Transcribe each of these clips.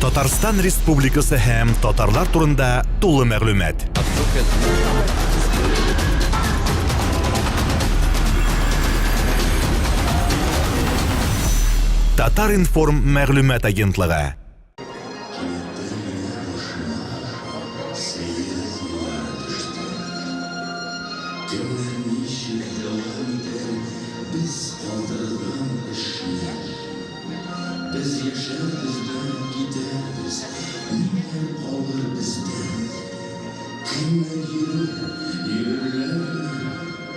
Татарстан Республикасы һәм татарлар турында тулы мәгълүмат. Татар информ мәгълүмат агентлыгы. Biz yaşarız da gideriz, neler olur bizden. Kimler yürürler,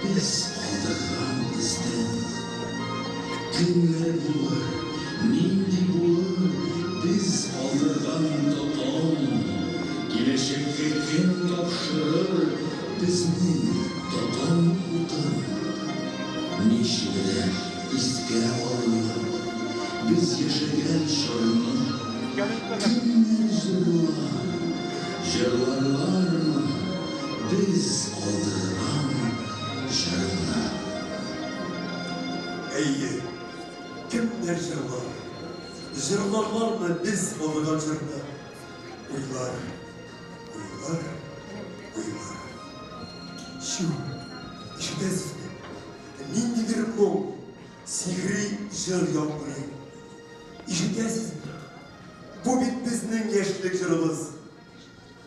biz aldırgan bizden. Kimler bulur, nindi bulur, biz aldırgan topan. Gelecekte kim topşırır, bizning topan utan. Neşeler iske alır. Biz yaşayan şarını, kimler jırlar mı? Biz aldıran şarını. Ey, kimler jırlar? Jırlarlar mı biz aldıran şarını? Uylar, uylar, uylar. Şu, işitesiz mi? Nindidir bu sihri jır yapmayı. İşitesiz mi? Bu bit bizning yaşlık jırımız.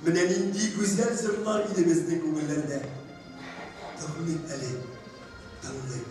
Mine nindi güzel jırlar idi bizning ko'ngillarda. Tanlık Ali, tanlık.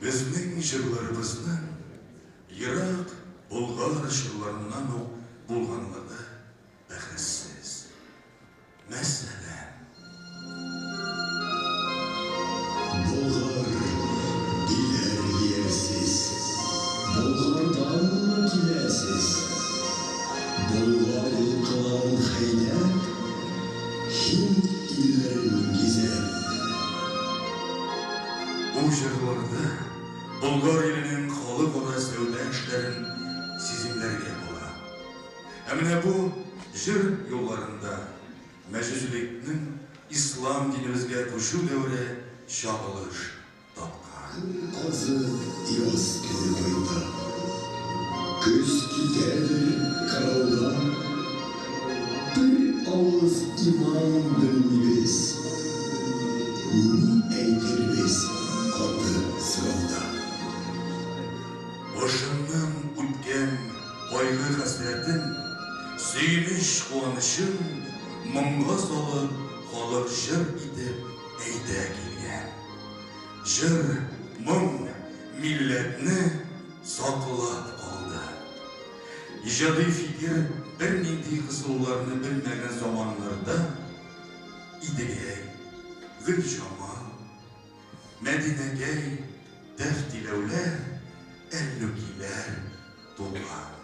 Безнең җырларыбызның ерак Болгар җырларыннан ук булганлыгы бәхәссез. Мәсәлән, Болгар диләр диярсез, Болгардан мы киләсез? Болгар кылан хәйләп, Һинд илләрен гизәп. бу җырларда Болгар иленең халыкара сәүдә эшләрен сиземләргә була. Ә менә бу җыр юлларында мәҗүзлекнең ислам динебезгә күчү дәвре чагылыш тапкан. Казы яз көне кайта, көз китәдер карауга, бер авыз иман белмибез, ни әйтербез каты сырауда. Башымнан үткән кайгы хәсрәтен, сөймеш куанычын моңга салып, халык җыр итеп әйтә килгән. Җыр, моң милләтне саклап калды. Иҗади фикер бернинди кысылуларны белмәгән заманнарда Идегәй, Гөлҗамал, Мәдинәгәй тәфтиләүләр, әллүкиләр туган.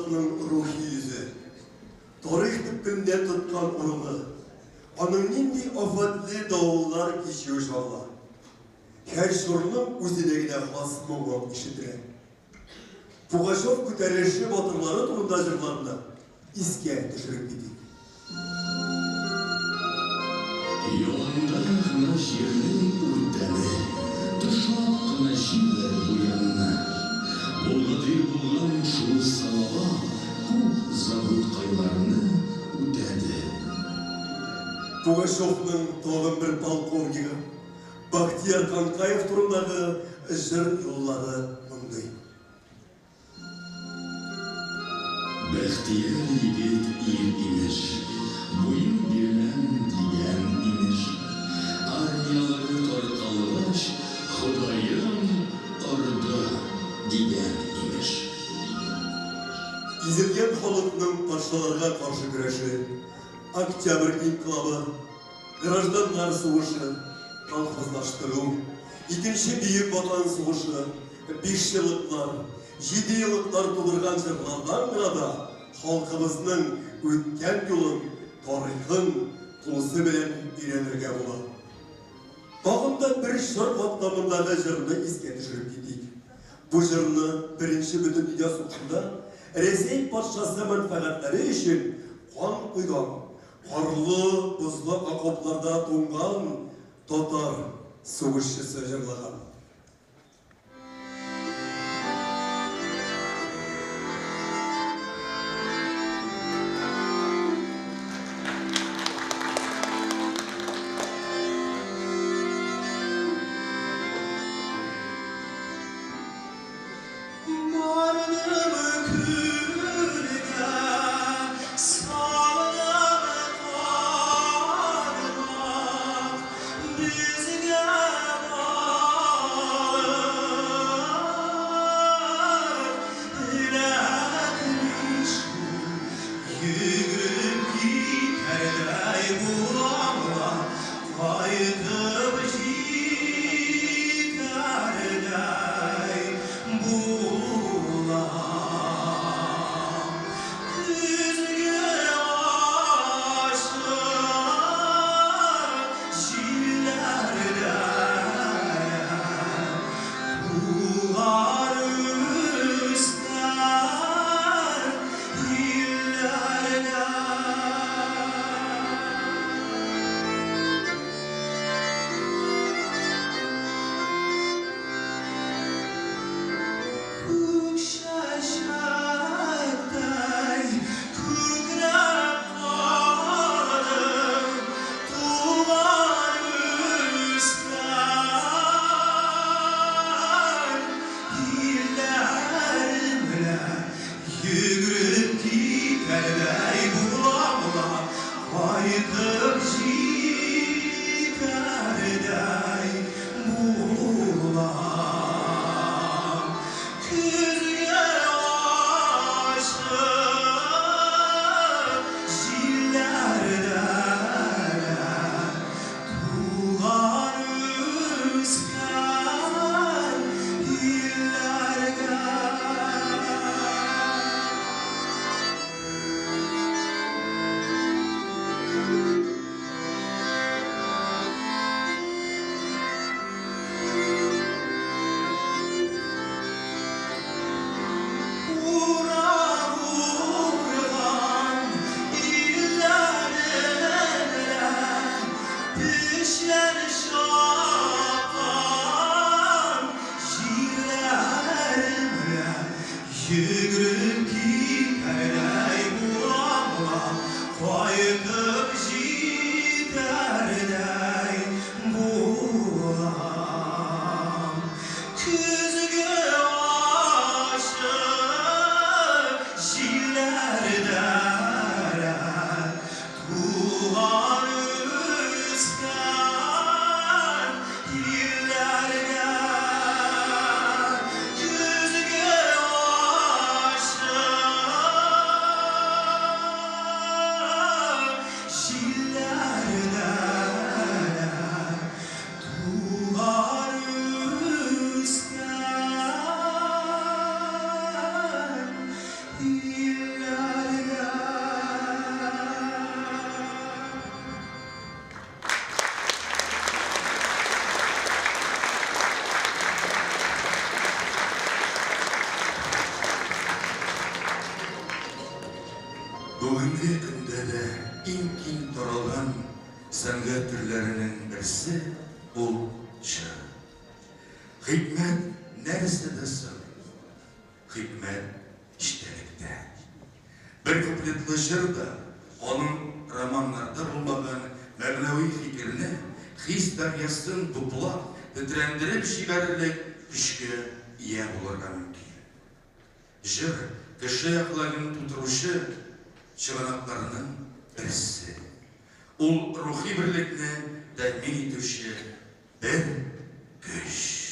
халықның рухи yüzü, тарих түпкінде тұтқан ұрығы, аның нендей афатлы дауыллар кешеу жаула. Her жұрның өзелегіне хас мұңын ішітірі. Пугачев көтеріліші батырлары турында жырларында еске түшіріп кетейік. Yolunda kına şiirinin ürteni, Dışak kına şiirler bu yanına. Bulgadır bulgan şu salava, Bu zabıt kaylarını ötedi. Пугачевның тоғын бір полковнигі, Бахтияр Қанқаев турындағы жыр yolları мұндай. Бәхтияр егет ел имеш, Буйын бермен деген имеш. Армиялары тарқалғаш, Құдайым ұрды деген имеш. Изілген халықтың патшаларға қарсы күресі, Октябрь инқилабы, граждандар соғышы, колхозлаштыру, екінші бейік ватан соғышы, 5 жылдықтар, 7 жылдықтар тудырған жырлардан ғана халқымыздың өткен жолын, тарихын туысы білен үйренерге болады. Бағында бір жыр қаптамындағы жырны еске түшіріп кетейік. Бұл жырны бірінші бүтін дүния соғысында Ресей патшасы мәнфағаттары үшін қан құйған, қарлы, бұзлы окопларда тоңған татар соғысшысы жырлаған. Music Бүгінгі күнде де ең кең таралған сәнгат түрлерінің бірісі ол жыр. Хикмет нәрседе соң? Хикмет іштелікте. Bir kupletli jırda, onun romanlarda bulmadan mevlevi fikrini his deryasını tuplap, titrendirip şiberlik güçke iyi bulurga mümkün. Jır, kişi aklagını tuturuşu çıganaklarının birisi. Ol ruhi birlikini temin etuşu bir güç.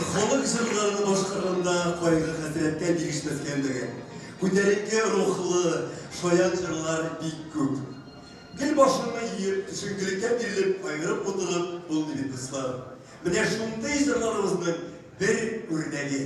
Халық жырларını башқарғанда қойғы қасіретке бергішмескендігі. Күнделікке рухлы, шоян жырлар бик көп. Гіл башыма иіп, түшіңкілікке беріліп, қайғырып отырып, бұл небет бұслар. Міне шумдай жырларымыздың бір өрнегі.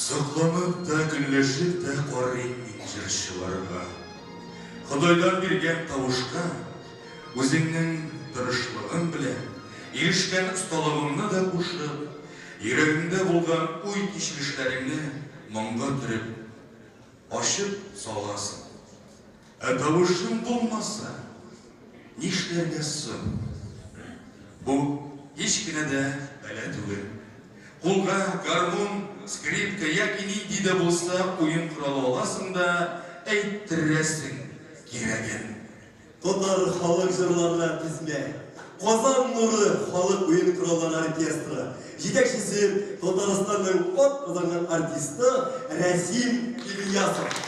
Сокланып та күнлешіп та қарайын жыршыларға. Құдайдан берген тауышқа өзіңнің дұрышлығын біле, ерішкен ұсталығыңны да қушып, ерегіңде болған ой кешірішлеріңні мұңға түріп, ашып саласың. Тауышың болмаса, нешлерге сын? Бұл ешкіне де бәле түгіл. Қолға гармон, скрипка, яки нейді де болса, ойын құралы оласың да, әйттіресің кереген. Татар халық жырларына тізме. Қозан нұры халық ойын құралдар оркестрі. Жетекшісі Татарстанның от қозанған артисті Рәсим Ильясов.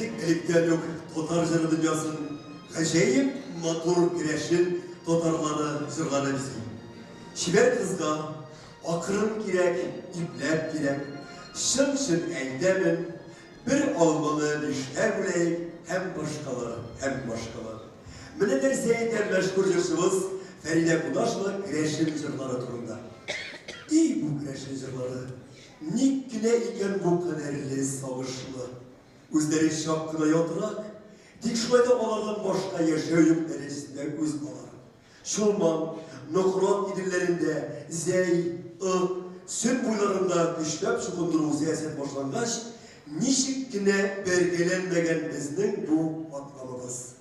Elif'ten yok Totar Jırı dünyasının gajayip matur güreşin Totarları jırları bizim. Şiver kızga akırın kirek, iplep kirek, şın eylemin bir almalı düşler bileyik hem başkaları hem başkaları. Müneder Seyit'ten meşgul jırşımız Feride Kudaş'la güreşin jırları turunda. İyi bu güreşin jırları. Nikkine iken bu kaderli savaşlı. Üzleri şapkına yoturak, dik şuayda onlardan başka yaşayıp derecesinde üz olar. Şulman, Nokrat idillerinde, Zey, Sün boylarında güçlep çukunduğu siyaset başlangaç, nişikkine belgelenmegen bizning bu atlamamız.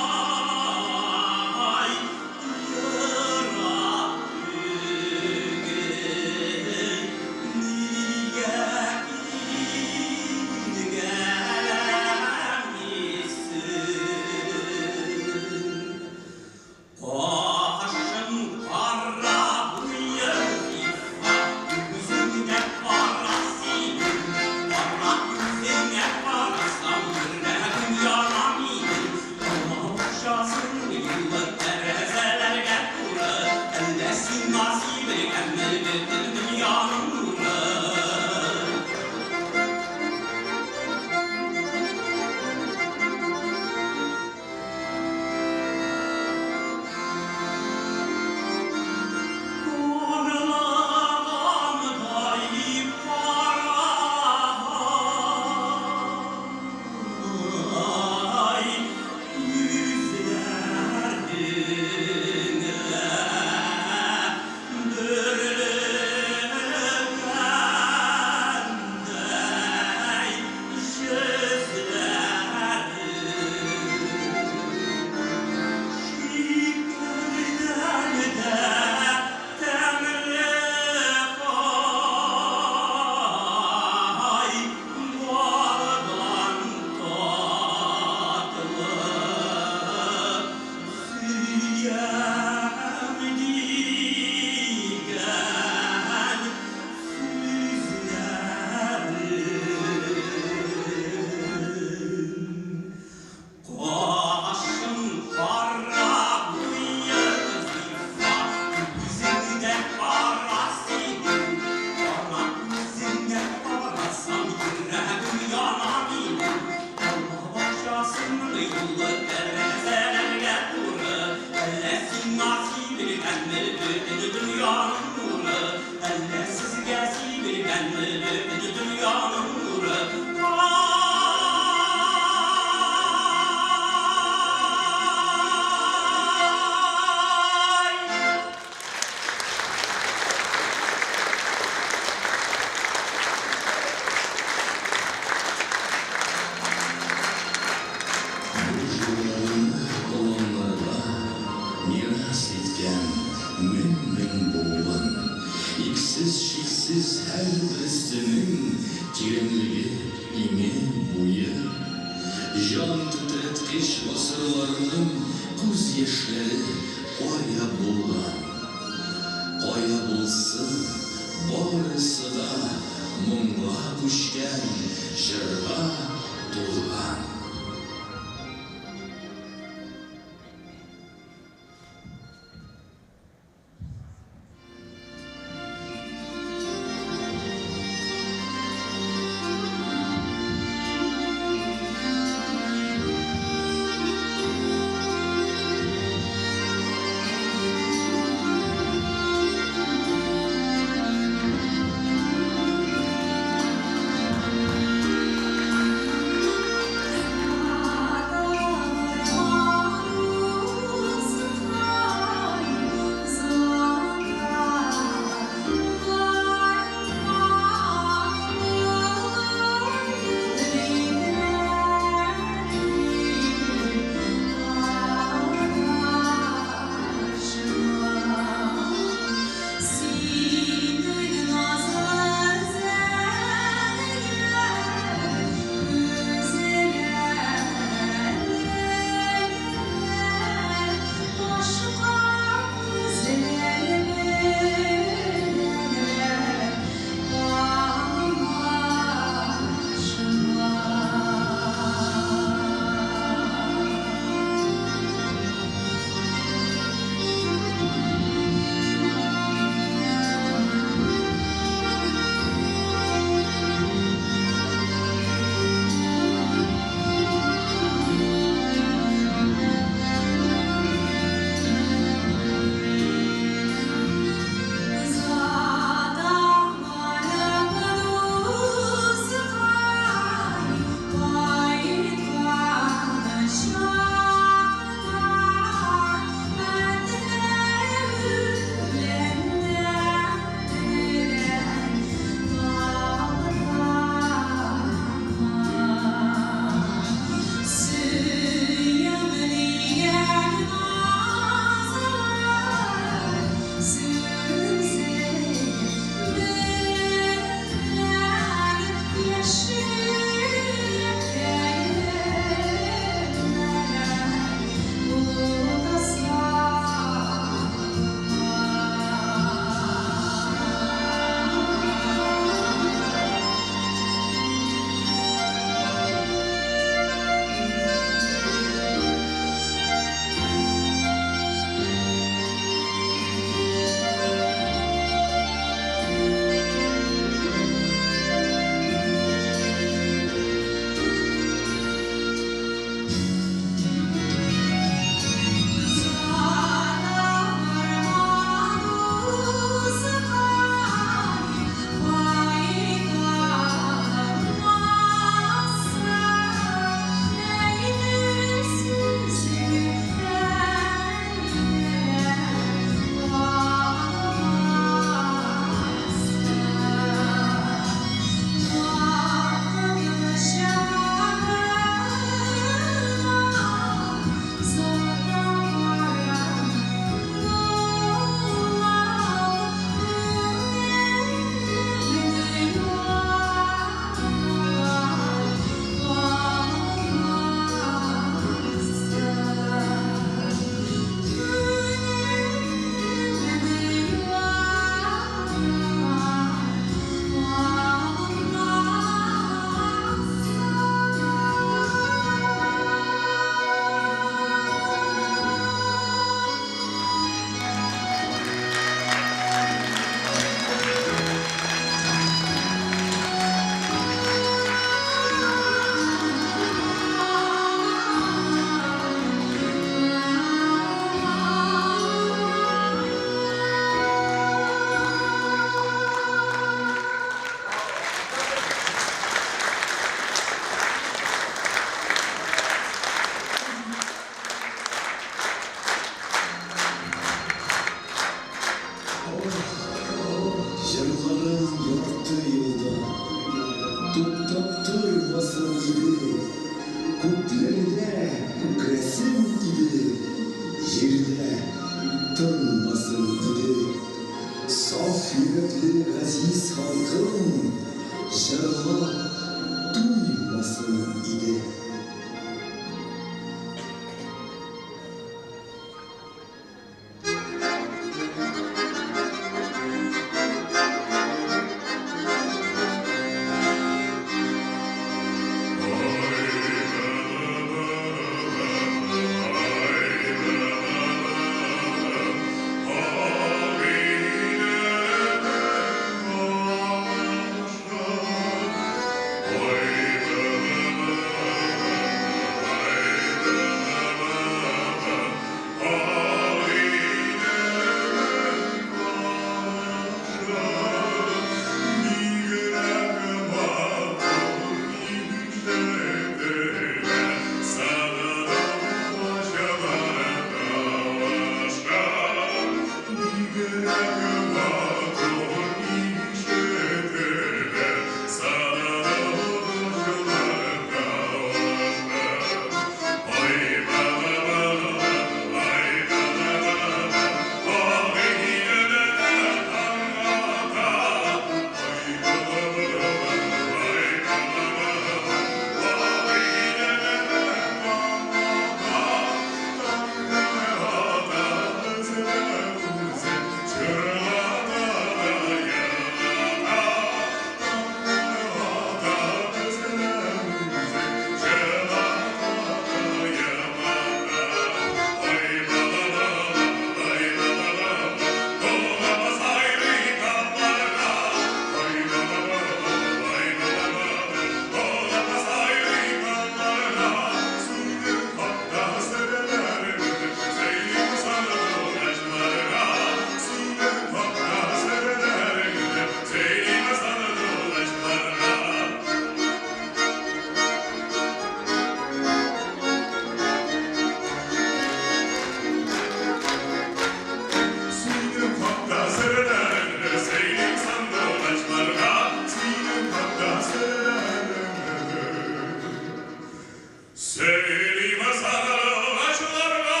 Söyleyemez ağaçlarga.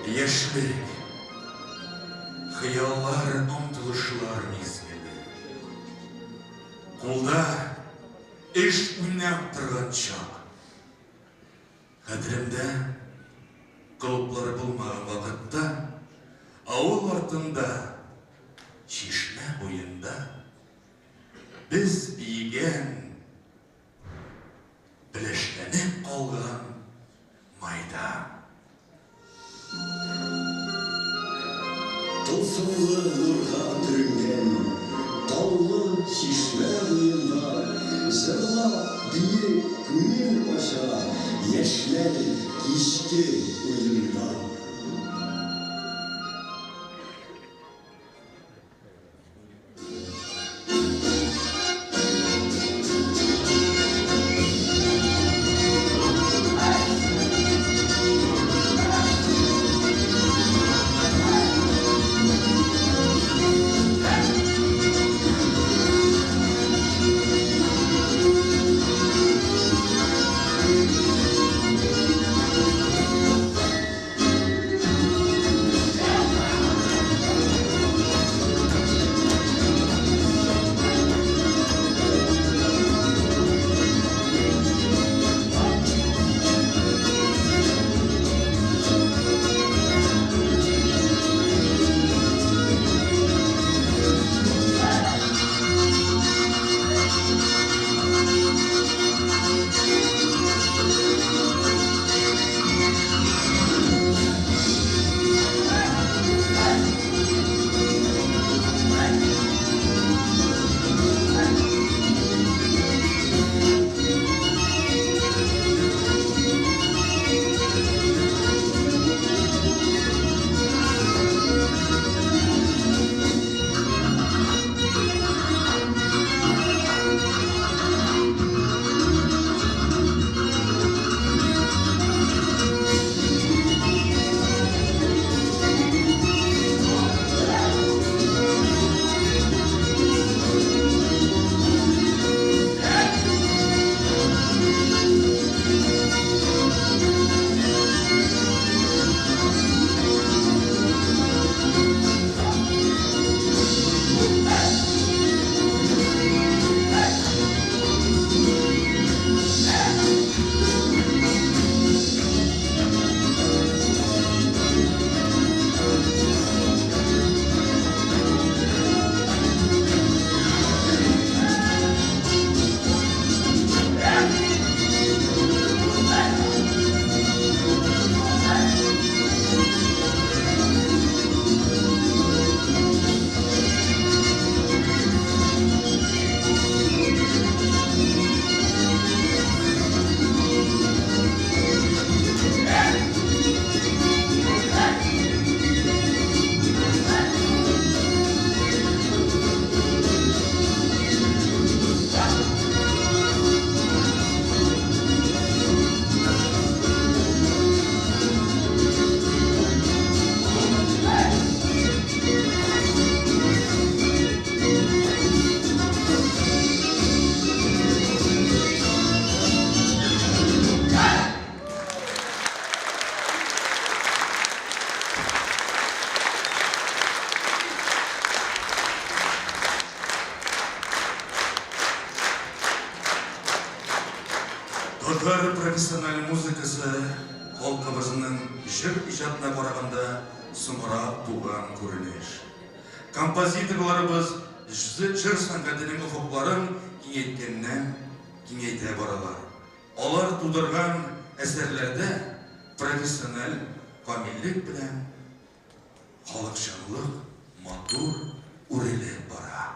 Яшьлек, хыяллар, омтылышлар мезгілі. Қолда іш уйнап тұрған шақ. Қадірімді клублар болмаған вақытта, ауыл артында, шешме бойында, біз бейген, білешленіп қалған майда. Тылсымлы нұрға түрінген таулы шишме бойында жырла бие көңіл аша яшьләр кешке ойында. Татар профессиональ музыкасы халқымызның жыр ижадына қарағанда сұмырақ туған көрініш. Композиторларыбыз жыр сәнғатының ұфықларын кеңейткеннен кеңейте баралар. Олар тудырған әсерлерде профессиональ фамилик білән халықшанлық матур үрелеп бара.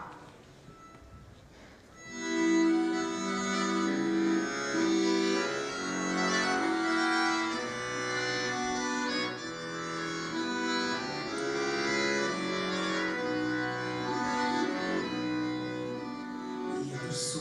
Ярсу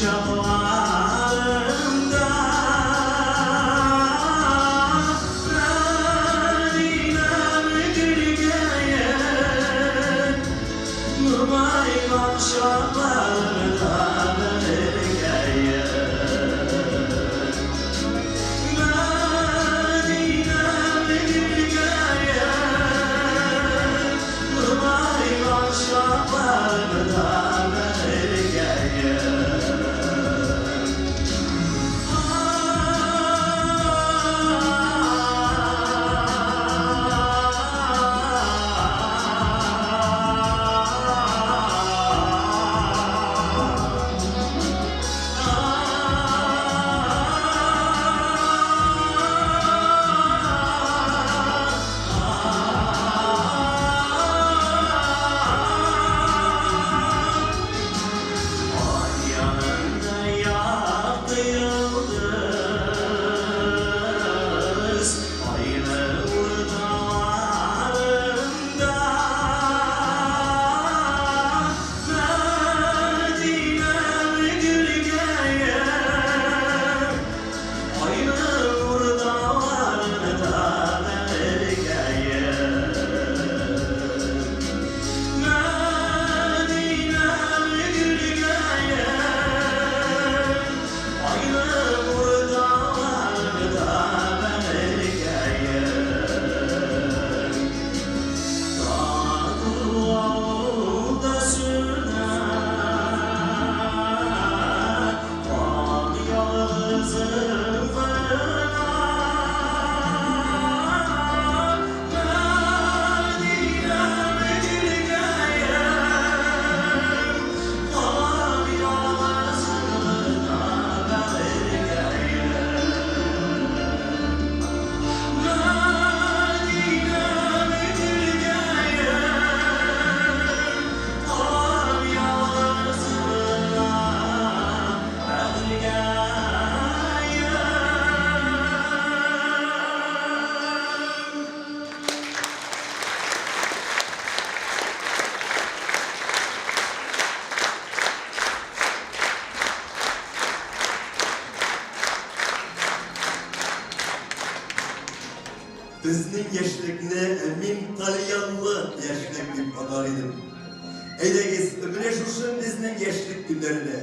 çağlarında Nadinem gülgeyen Nurmayman şahlarında Bizning yaşlıkne emin talyanlı yaşlık bir kadar idim. Eylegiz ömüne şuşun bizning yaşlık günlerine,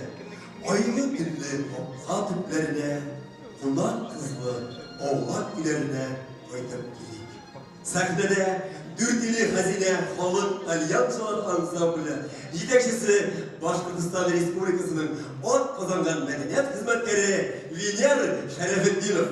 aylı günlü hatiplerine, kunak kızlı oğlak ilerine koydup gidik. Sahnede Dürtili Hazine Halk Talyançılar Ansamblı yetekçisi Başkırgızistan Respublikası'nın ot kazangan medeniyet hizmetleri Viner Şerefetdinov.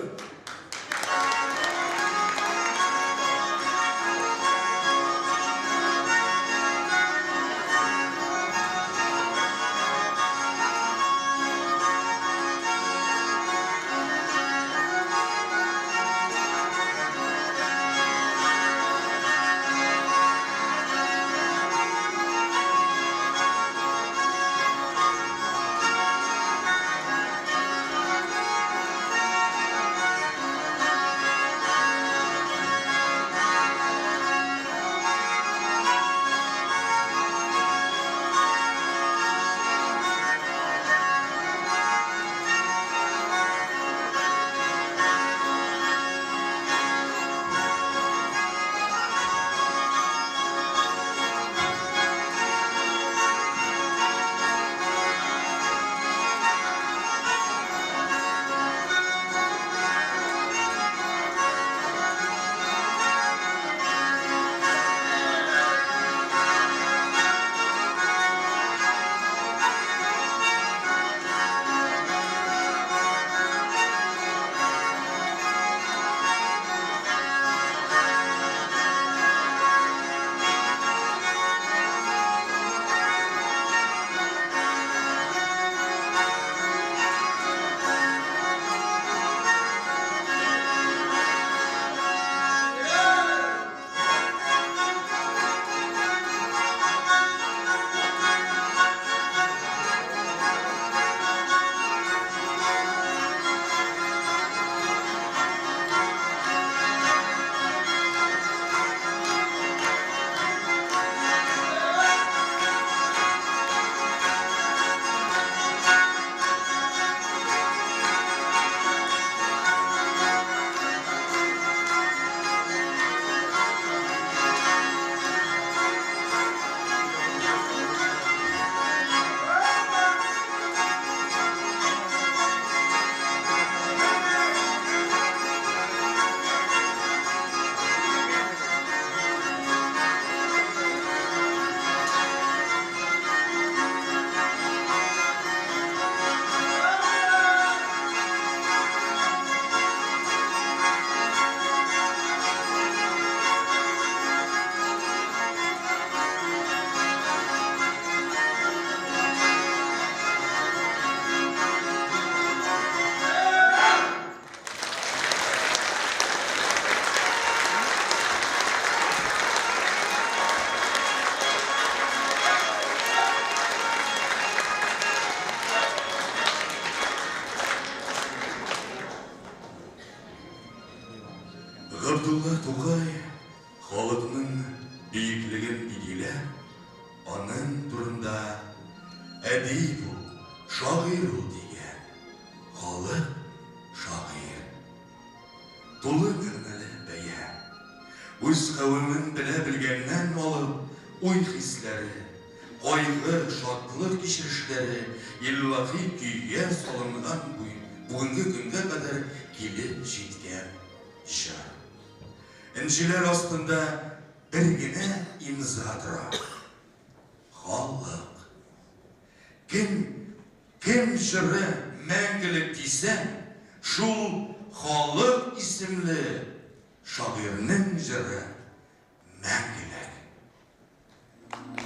Абдулла Тукай халыкның бейіклігін идейләп, аның турында әдип ул, шагыйр ул деген. Халык шагыйр. Тулы мәгънәле бәя. Үз кавемын белә белгәннән алып, уй хисләре, кайгы, шатлык кичерешләре илаһи көйгә салынган бүгенге көнгә кадәр килеп җиткән җыр. Энҗеләр астында бер генә имза тора. Халык. Кем җыры мәңгелек дисәң, шул халык исемле шагыйрьнең җыры мәңгелек. Oh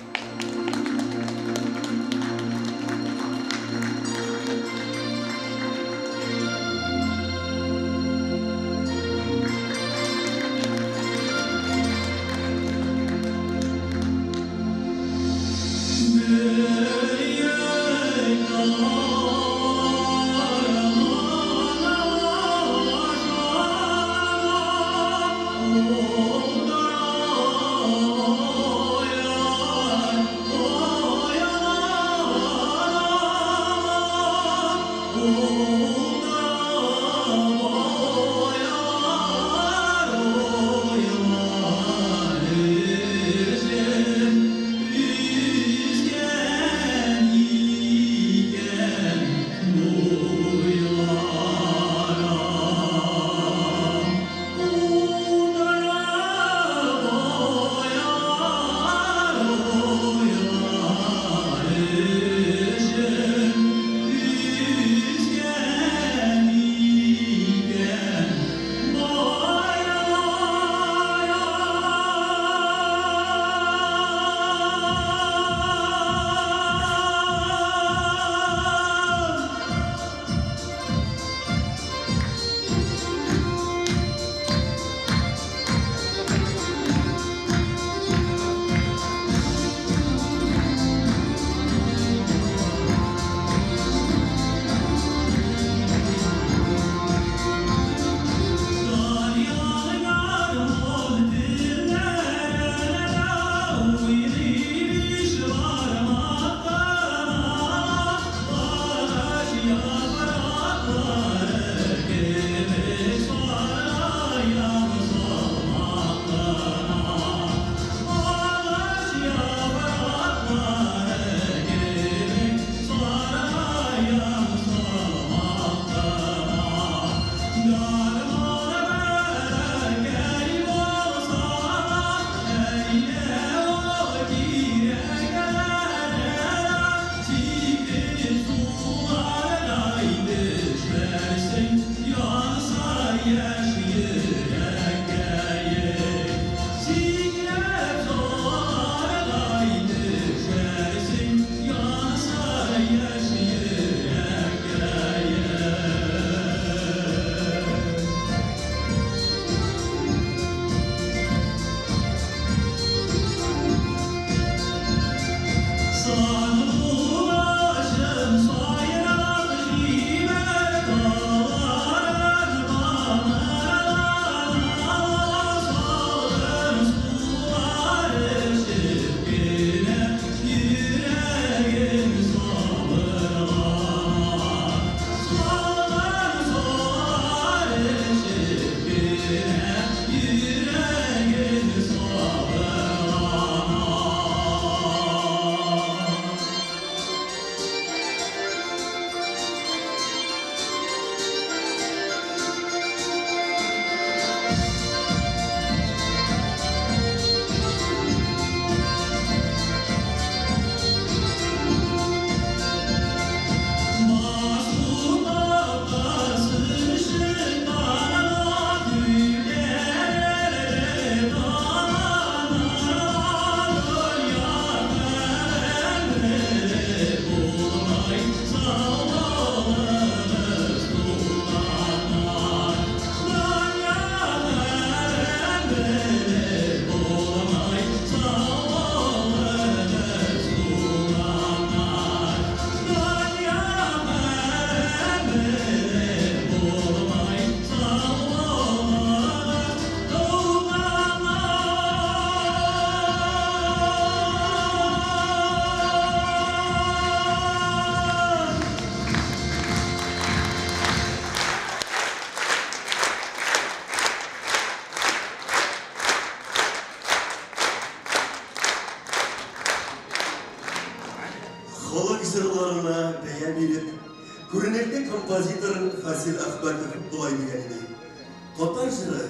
халық жырларына бәйән беріп, көрнекті композитор Фасил Ахматов бұлай деген еді. Татар жыры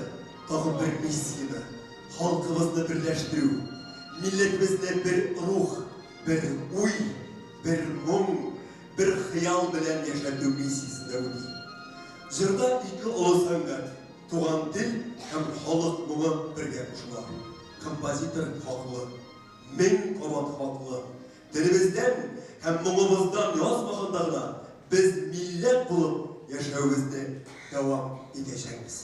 тағы бір миссияны, халқымызды бірләштіру, милләтімізде бір рух, бір уй, бір мұң, бір хиял білән яшату миссиясында өді. Жырда икі ұлы сәнгат, туған тіл һәм халық мұңы бірге ұшыла. Композитор хақлы, мен қабат хақлы. Тілімізден һәм мұңымыздан язмағандағына біз милләт болып яшәуімізді дәвам етешекпіз.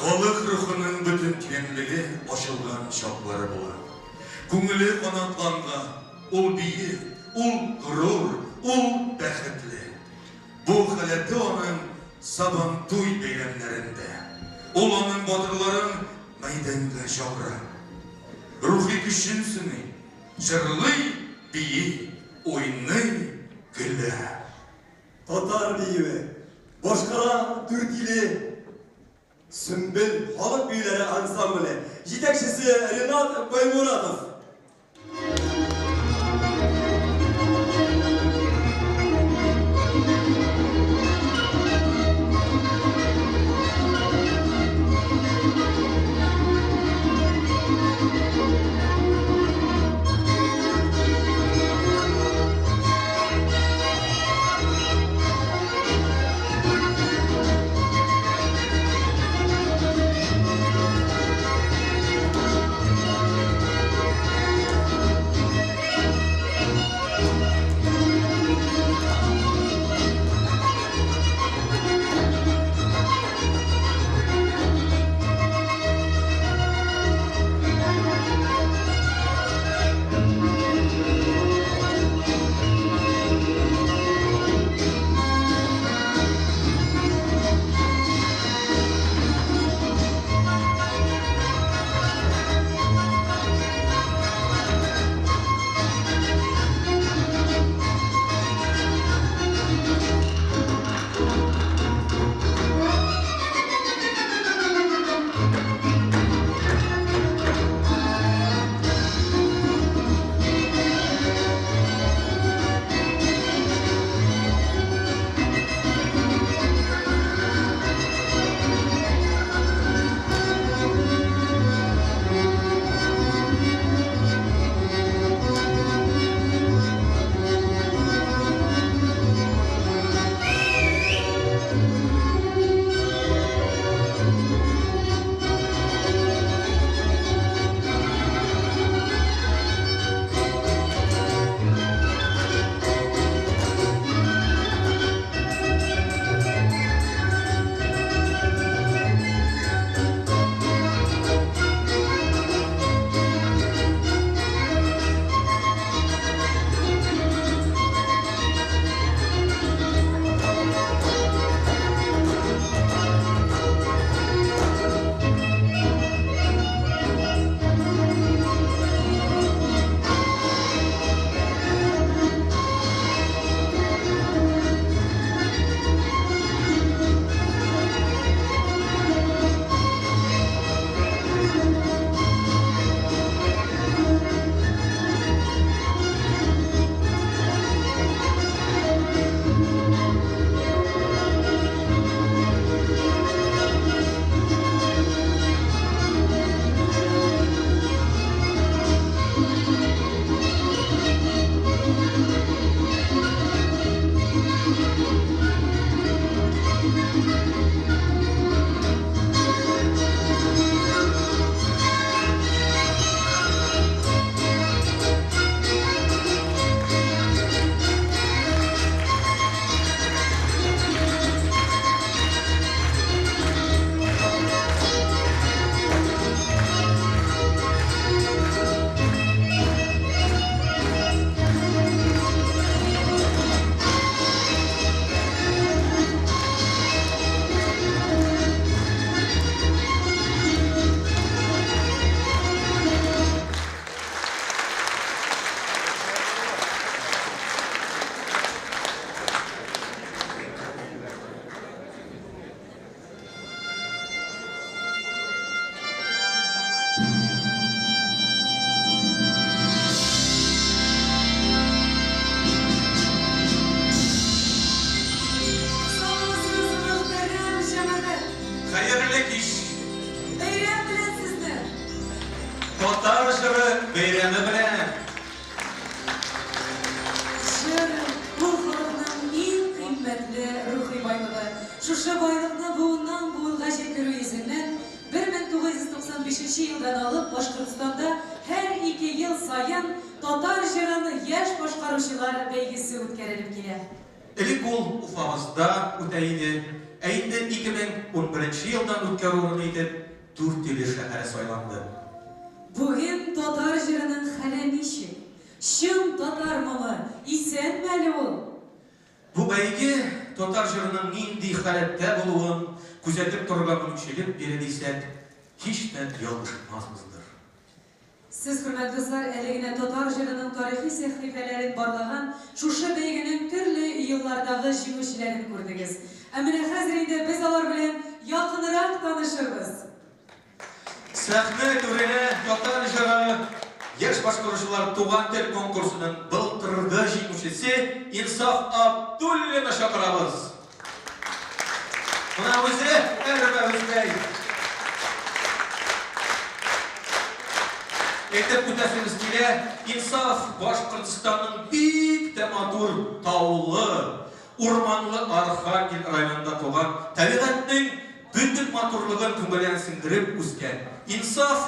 Халық рухының бүтін кеңлігі ашылған шаплары бола. Күңілі қанатланға, ол биік, ол ғұрур, ол бәхетлі. Бұл халәті оның сабан туй бейгенлерінде. Ол оның батырларын майданға жаура. Рухи күшін сүні, жырлы бейі, ойны гүлі. Татар бейі, Башқара Түркілі, Сүмбіл халық бийлері ансамблі, жетекшісі Ринат Баймуратов. beyremi bilen. Şer bu halkның en kıymetli ruhi baylığı. Şuşa baylıkны buğundan buğunga жеткирүү yüzünden 1995 yıldan alıp Başkırtistanda her 2 yıl sayın Tatar jırını yaş başkaruşçılar beygisi ötkerilip kele. Elik ol ufamızda öteydi. Eğinde 2011 yıldan ötkerurunu edip 4 yılı şehre saylandı. Bugün Tatar jırının hali nişi? Şın Tatar malı, isen мәлі ol. Bu beygi Tatar jırının nindi halette buluğun küzetip turga mülkşelip berediysek hiçten yalışmazmızdır. Siz hürmet dostlar, elegine Tatar jırının tarihi sehifelerin barlağın şuşa beyginin türlü yıllardağı jingüşlerini gördünüz. Emine hazırında biz alar bilen yakınırak tanışırız. Sahne törene Tatar jırı yaş başkuruşular Tuğan Tel konkursunun былтырғы жеңушесі İnsaf Abdullin'i şakırabız. Buna özü, әрбі özbey. Etip kütesimiz kile, İnsaf Başkırtistan'ın büyük tematur tağlı, urmanlı Arxangel rayonunda tuğan, tabiatның bütün maturluğun tüngülen sindirip üsken. İnsaf,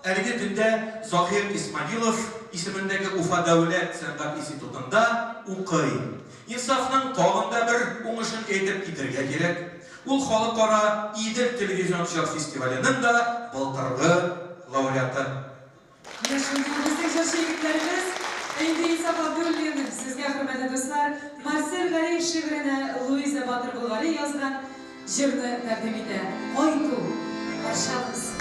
әлгі түнде Захир Исмаилов ismindeki Ufa Devlet Sanat İnstitutunda укый. İnsafның tağında bir oңышын etip giderge gerek. Ул Халыкара İдil Televizyonçылар Festivalinin de былтырғы laureatı. Yaşındığımızda yaşlı yigitlerimiz, endi İnsaf Abdullin'in sizge hürmetli dostlar, Marcel Gari şiirine Louise Batır Bulgarı yazgan jırını takdim ede. Oytu, başarınız.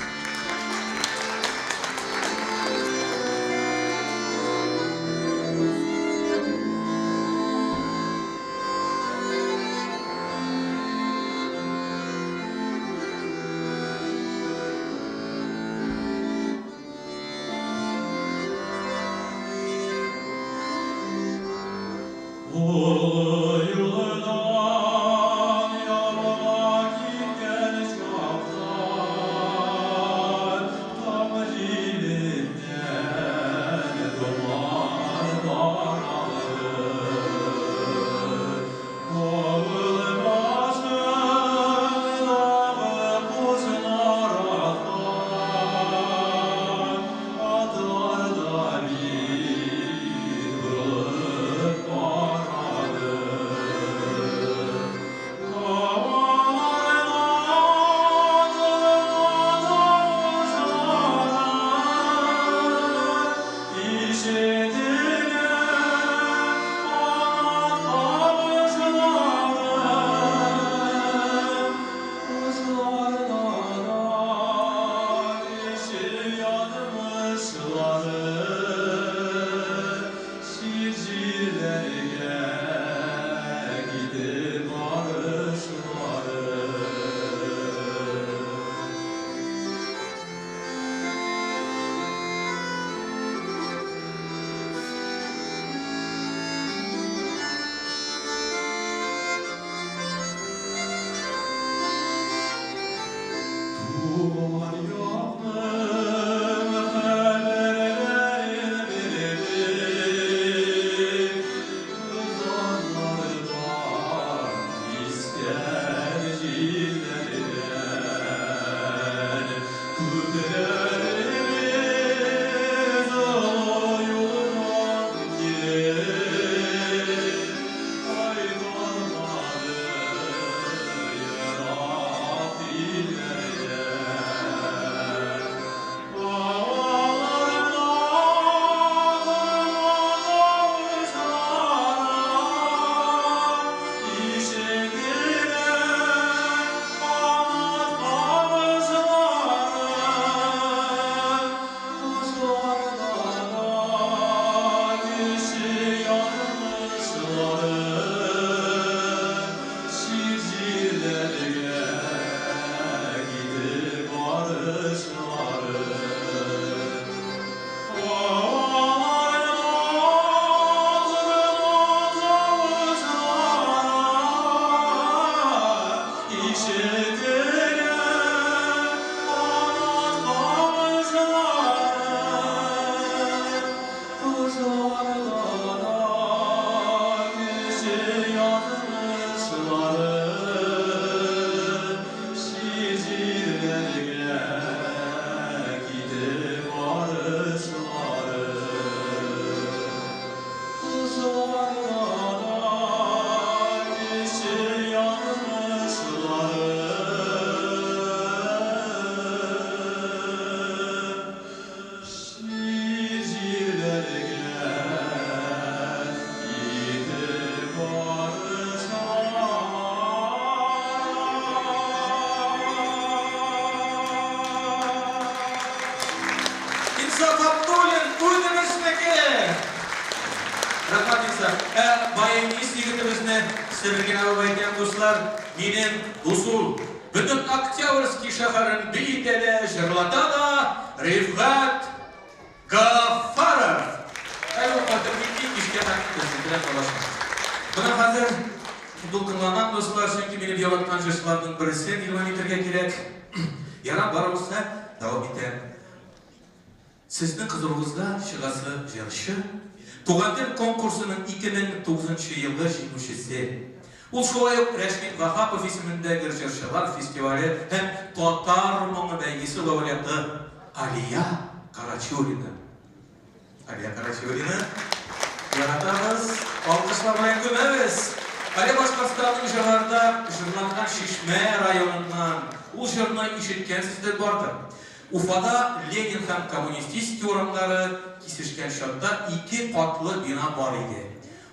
жақсы. Байыңыз егітімізіне сібірген абайден достар, менен ұсыл. Бүтін Октябрьский шақарын бейтелі жырлатада Рифғат Гафаров. Әлі қадырмейтін кешке тақытты сендірен қалашын. Бұна қазір Дұлқынланан достар, шөнкі мені бейватқан жыршылардың бірісі километрге керек. Яра барымызда дауам етен. Сіздің қызылғызға шығасы жерші, Туғантел конкурсының 2009 жылғы жеңушісі. Ол шолайық Рәшмет Вахапов есіміндегі жыршылар фестивалі һәм Татар мұңы бәйгесі лауреаты Алия Карачурина. Алия Карачурина, яратамыз, алқышла білен көмеміз. Алия Башқұртстанның жырларда жырланған Шишме районынан ол жырны ишеткенсіздер барды. Уфада Ленин һәм коммунистический орамдары кисешкен шатта 2 қатлы бина бар еді.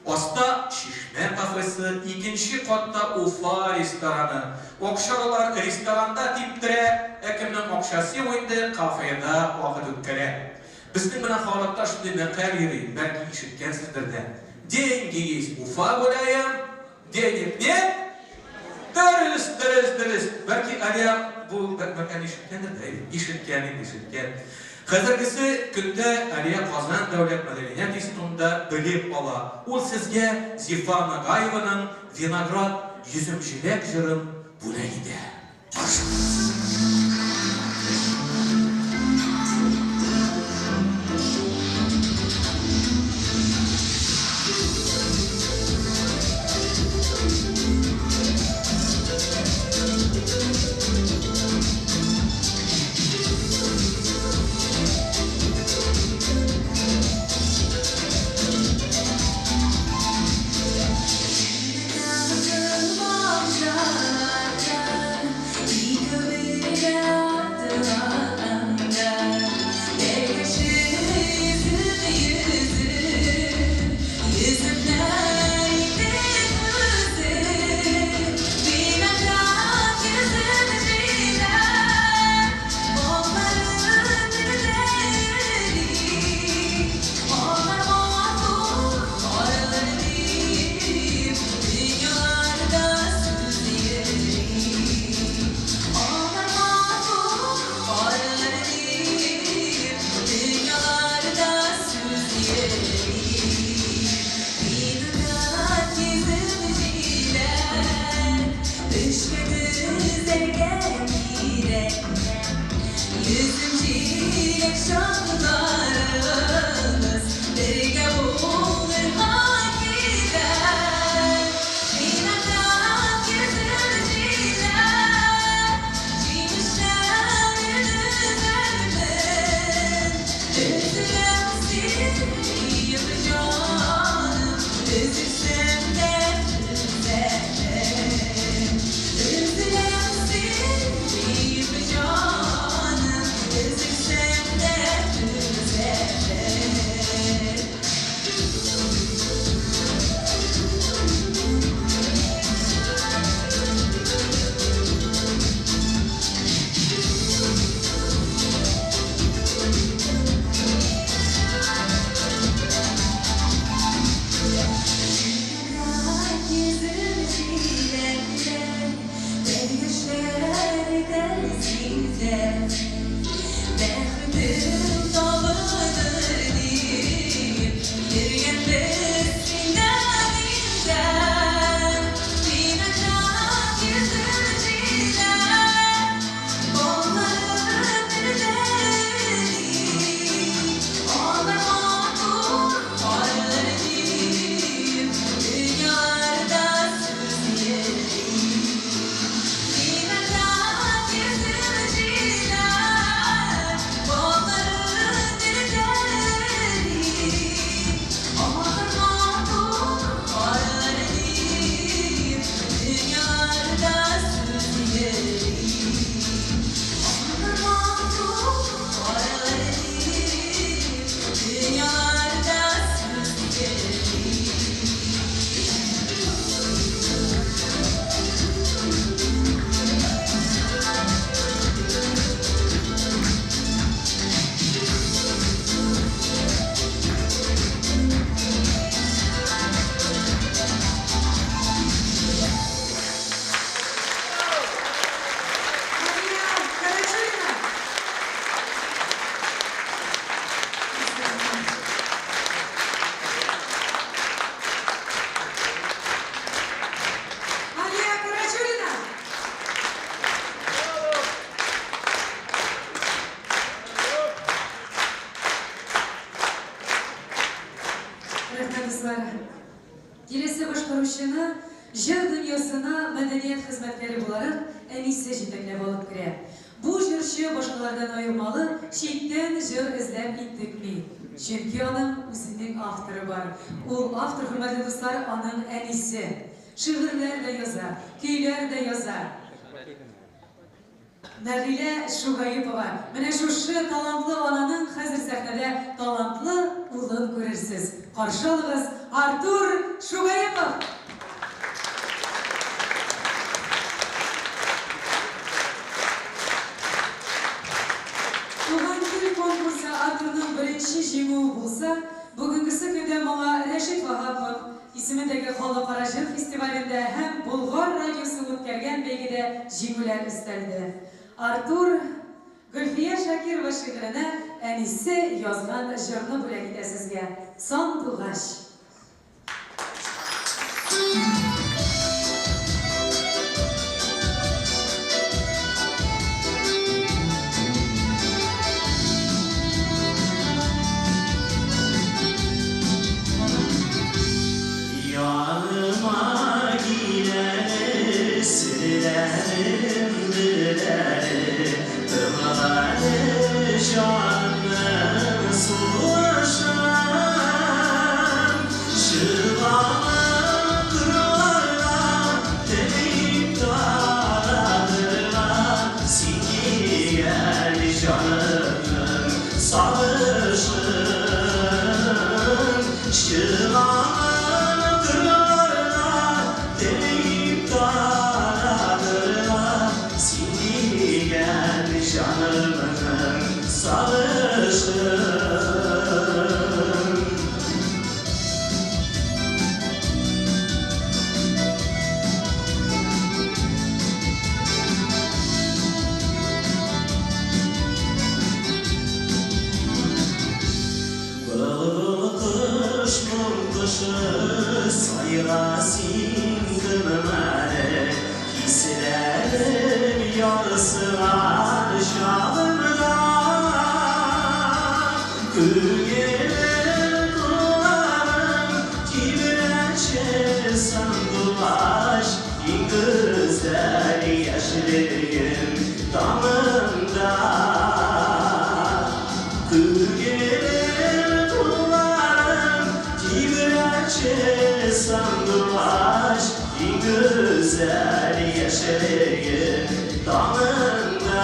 Оста Шишме кафесі, екінші қатта Уфа рестораны. Оқшалылар ресторанда типтірі, әкімнің оқшасы ойынды кафеда уақыт өткірі. Біздің мұна қалатта шынды мәқәр ері, бәлкі ишеткенсіздерді. Денгейіз Уфа болайым, денеп нет? Дұрыс. Бәлкі Алия бұл мәкән ишеткен. Қазіргісі күнді Алия Қазан дәулет мәдәният институтында біліп ала. Ол сізге Зифа Нағаеваның «Виноград yüzümшілік» жырын бұлайды. Iki dünyasına medeniyet hizmetleri olarak en iyisi jitekle olup girer. Bu jürşü başkalardan ayırmalı, çiğitten jür izlep intikli. Çünkü onun özünün avtırı var. O avtır hürmetli dostlar onun en iyisi. Şiirler de yazar, köyler de yazar. Nabile Şugayipova. Mene şu talantlı ananın hazır sahnede talantlı ulun görürsüz. Karşı alığız Artur Şugayipov. Tuğan Dil konkursu Artur'un birinci jimu bulsa, bugünküsü günde bana Reşit Vahapov ismindeki Halkara Jir Festivalinde hem Bulgar Radyosu ötkergen belgide jimular üsteldi. Artur, Gülfiye Şakir ve şiirine en iyisi yazgan jırını bile gide sizge. Son tuğaş. Yanıma giden esirlerim dileri, Ömer'e canım sulaşan, Şıvana kırarlar, delip dağlarlar, Seni gel canım sarışın, Şıvana canımın sarışın. Bıl kışmın kışı sayrasın kınımare, Hislerim yarısılar şahımda, Gülgelir kullarım kibreçe sandılaş, En güzel yaşlıyım damında, Gülgelir kullarım kibreçe sandılaş, En güzel yaşlıyım damında.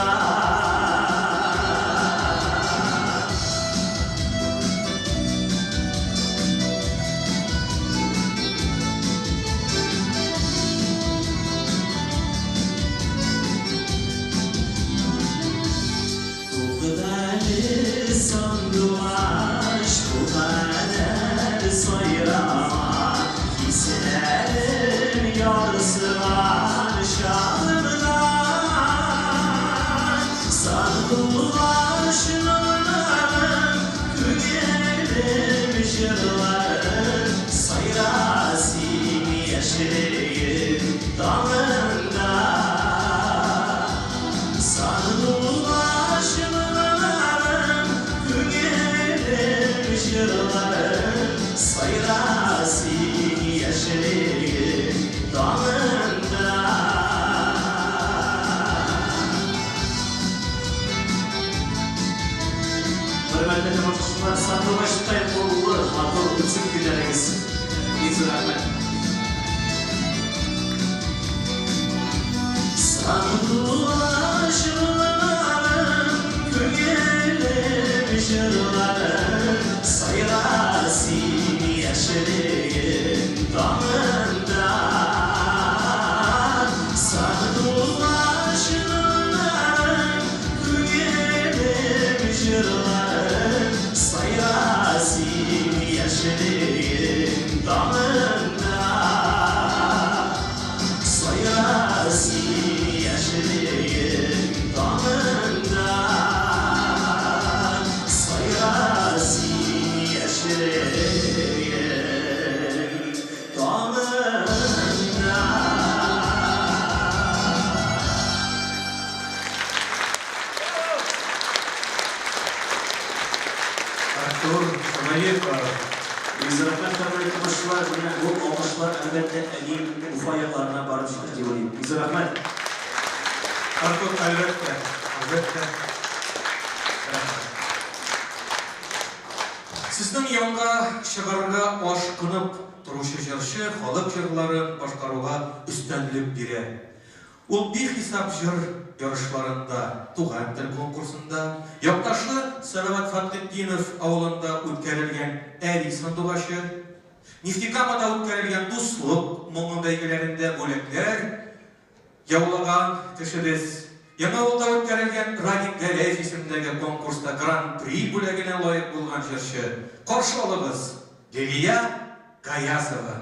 Bu kadar sandılaş, bu kadar sayrama, Hislerim yarısı var şahımda, Sandılaş nurlarım, Gülgelim jırlarım, Sayrasın yaşlıyım damında, Sandılaş nurlarım, Gülgelim jırlarım, Sayrasın yaşlıyım damında. Hürmetli temsilciler, Sandılaş Tayfurlu, Hatun Ütsün Güleriniz. İzin rahmet. Sandılaş nurlarım, Gülgelim jırlarım, Sayrasın yaşlıyım damında, Sandılaş nurlarım, Gülgelim jırlarım, Sayrasın yaşlıyım damında, Sayrasın yaşlıyım damında, Sayrasın yaşlıyım barib chiqish deb o'ylayman. Bizga rahmat. Artur, albatta. Sizning yangi shigarga oshqinib turuvchi jirshi xalq jirlarini boshqaruga üstünlük biri. Ul bir hesap jir yarışlarında, Tuğan Til konkursunda, yaktaşı Salavat Fathiddinov avlunda o'tkazilgan Eri sandugaşı, Neftikamada o'tkazilgan Do'stlik mo'ng'in beygelerinde bo'laklar, yavlagan kishimiz Yana olda o'tkazilgan Radik Galeyev ismidagi konkursda Grand Prix bo'lagine loyiq bo'lgan jirshi. Qarshi olamiz Liliya Gayasova.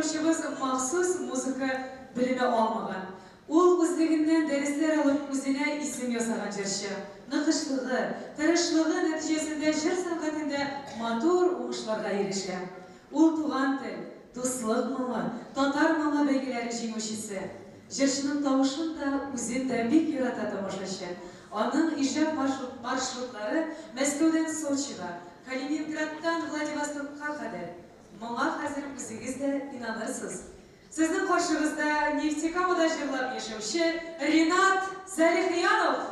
тыңдаушыбыз махсус музыка білімі алмаған. Ул үзлегеннән дәресләр алып үзенә исем ясаган җырчы. Ныкышлыгы, тырышлыгы нәтиҗәсендә җыр сәнгатендә матур уңышларга ирешә. Ул туган тел, дуслык моңы, татар моңы бәйгеләре җиңүчесе. Җырчының тавышын да үзен дә бик ярата тамашачы. Аның иҗат маршрутлары Мәскәүдән Сочига, Калининградтан Владивостокка кадәр. Моңа хәзер үзегез дә инанырсыз. Сезнең каршыгызда Нефтекамада җырлап яшәүче Ринат Сәлихянов.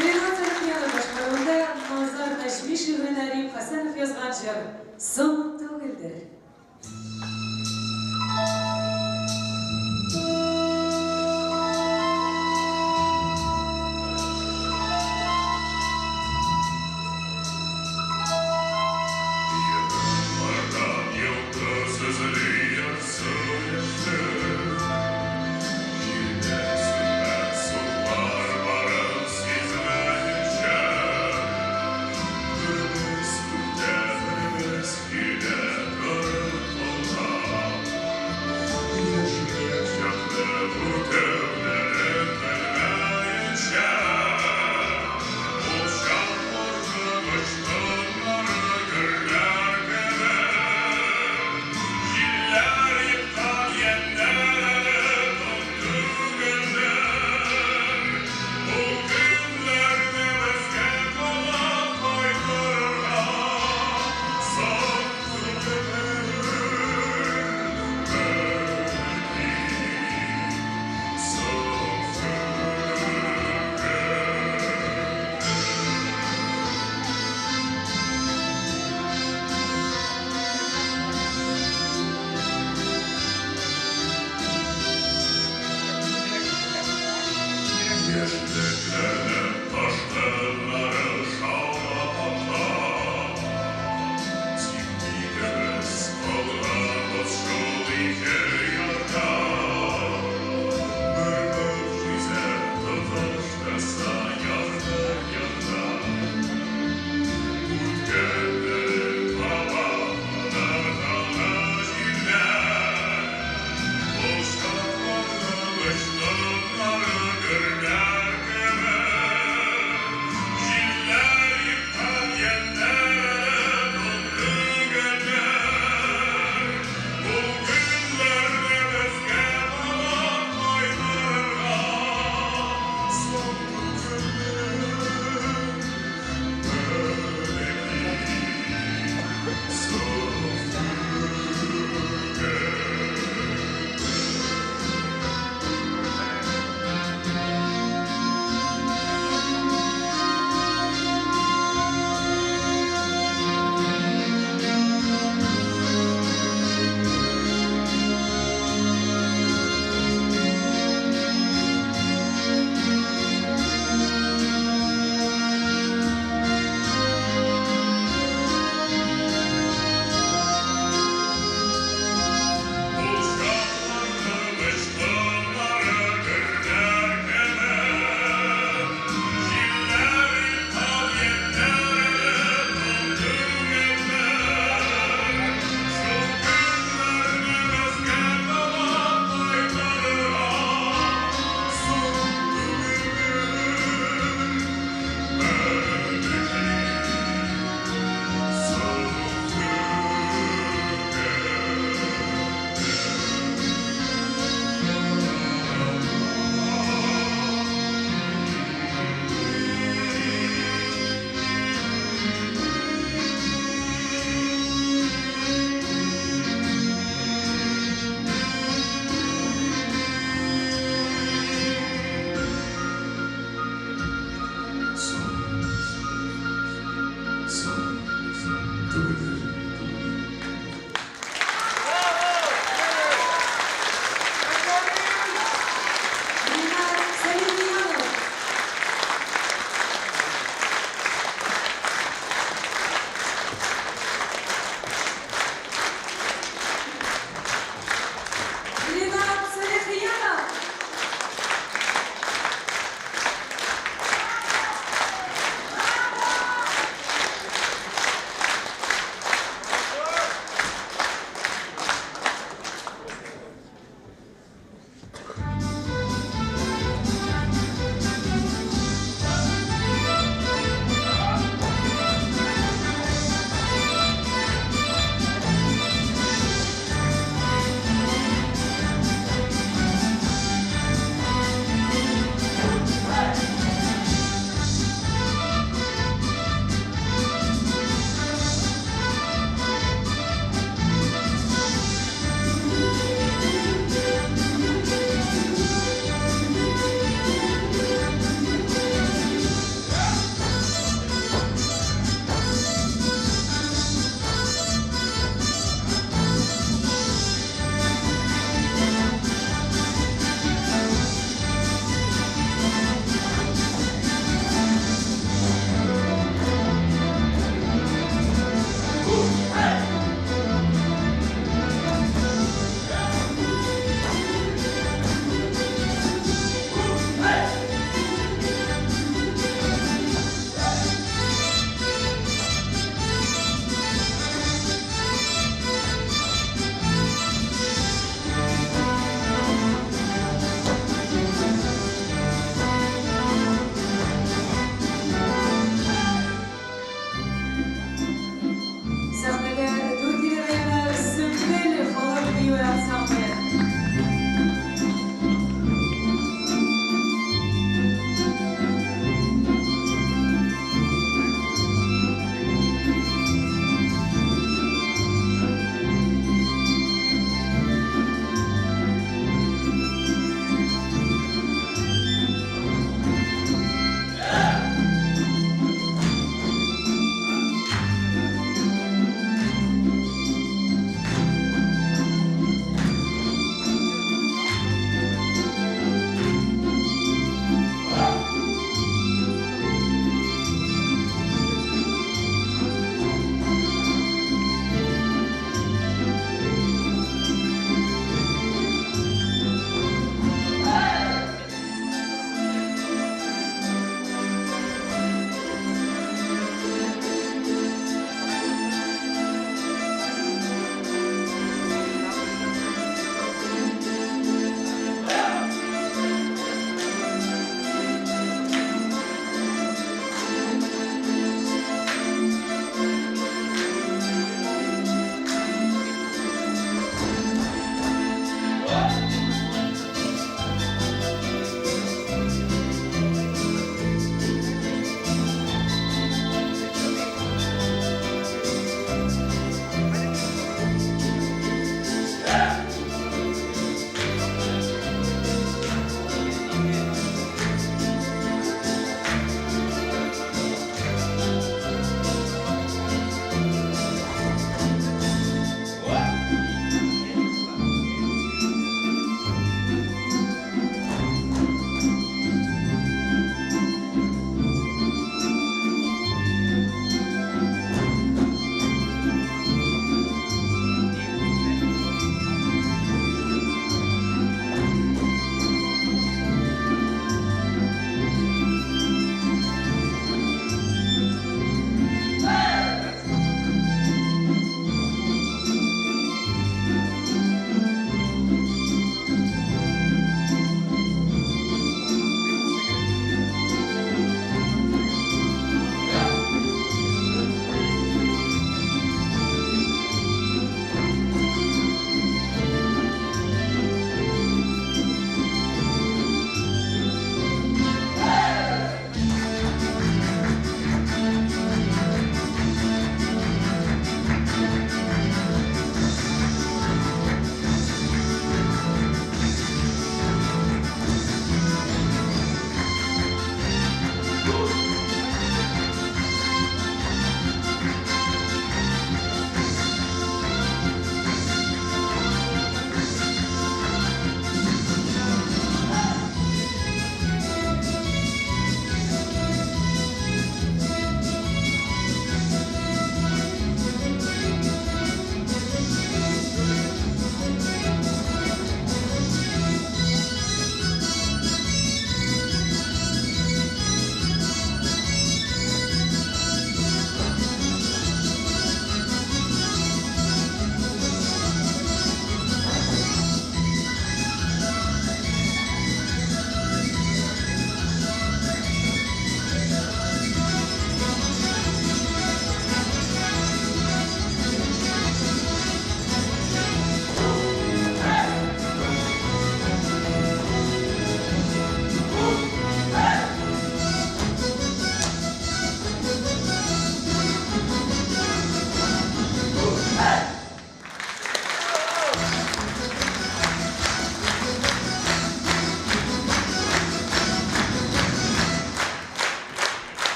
Ринат Сәлихянов башкаруында Назар Нәҗми шигыренә Рим Хәсәнов язган җыр «Соң түгелдер». Good.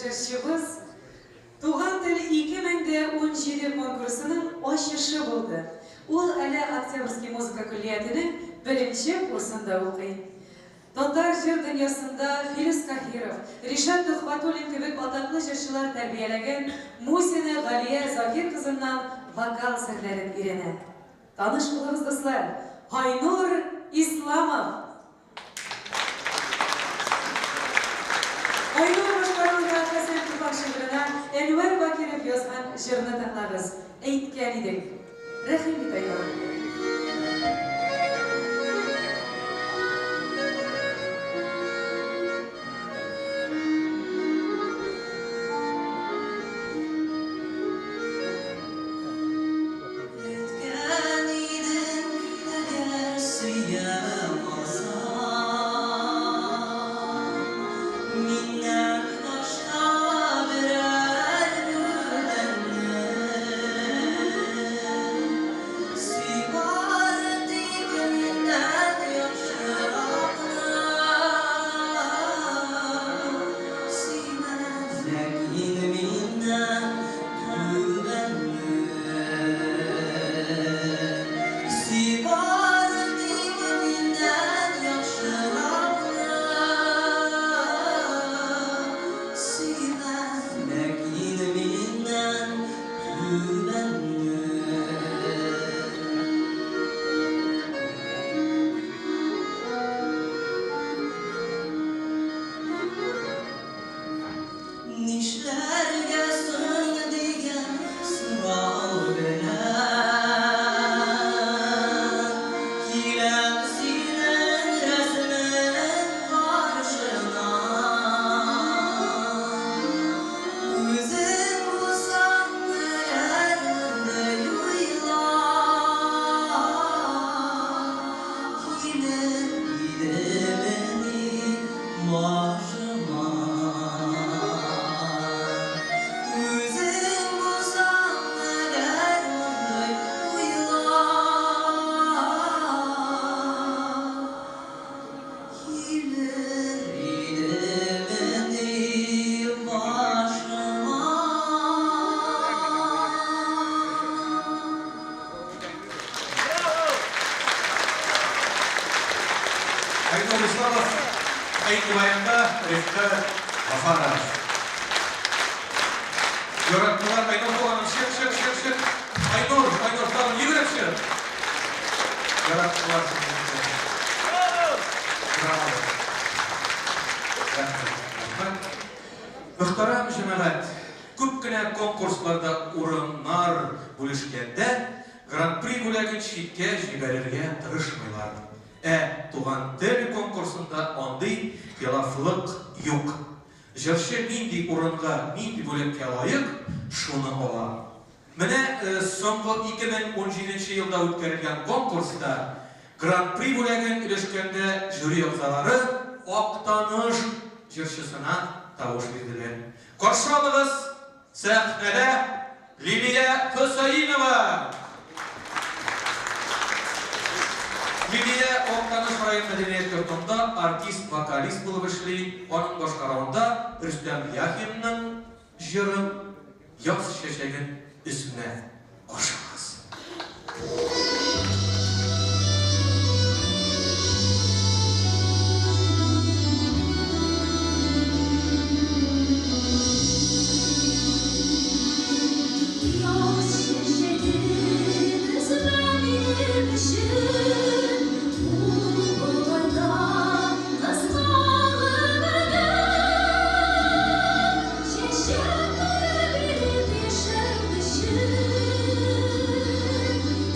жырчыбыз Туған тіл 2017 конкурсының ашышы болды. Ол әлі Октябрьский музыка күллиятінің бірінші курсында оқиды. Татар жыр дүниясында Филис Кахиров, Ришат Тухбатуллин кебек атаклы жырчылар тәрбияләгән Мусина Галия Закир кызыннан вокал серләрен өйрәнә. Таныш булыгыз, дуслар, Айнур Исламов. Айнур башкаруында Хәсән Тупак шигырына Әнвәр Бакиров язган җырны тыңлагыз. Әйткән идек. Рәхим ит, Айнур. Айнур Исламов, Айнур Баянда, Рифка Афаров. Yorattılar, Aynur Doğan'ın şık. Aynur Doğan'ın yürüyüp şık. Yorattılar. Bravo. Muhtaram cemaat, köpkene konkurslarda orunlar bölüşkende Grand Prix бүләген читкә җибәрергә тырышмыйлар. Туган тел конкурсында андый хилафлык юк. Җырчы нинди урынга, нинди бүлеккә лаек, шуны ала. Менә соңгы 2017 елда үткәрелгән конкурста Grand Prix бүләген өлешкәндә жюри әгъзалары Актаныш җырчысына тавыш бирделәр. Каршы алыгыз сәхнәдә Лилия Хөсәйнова. Лилия Актаныш район мәдәният йортында артист-вокалист булып эшли. Аның башкаруында Рөстәм Яхинның җыры Яз чәчәген өстенә ашыгыз.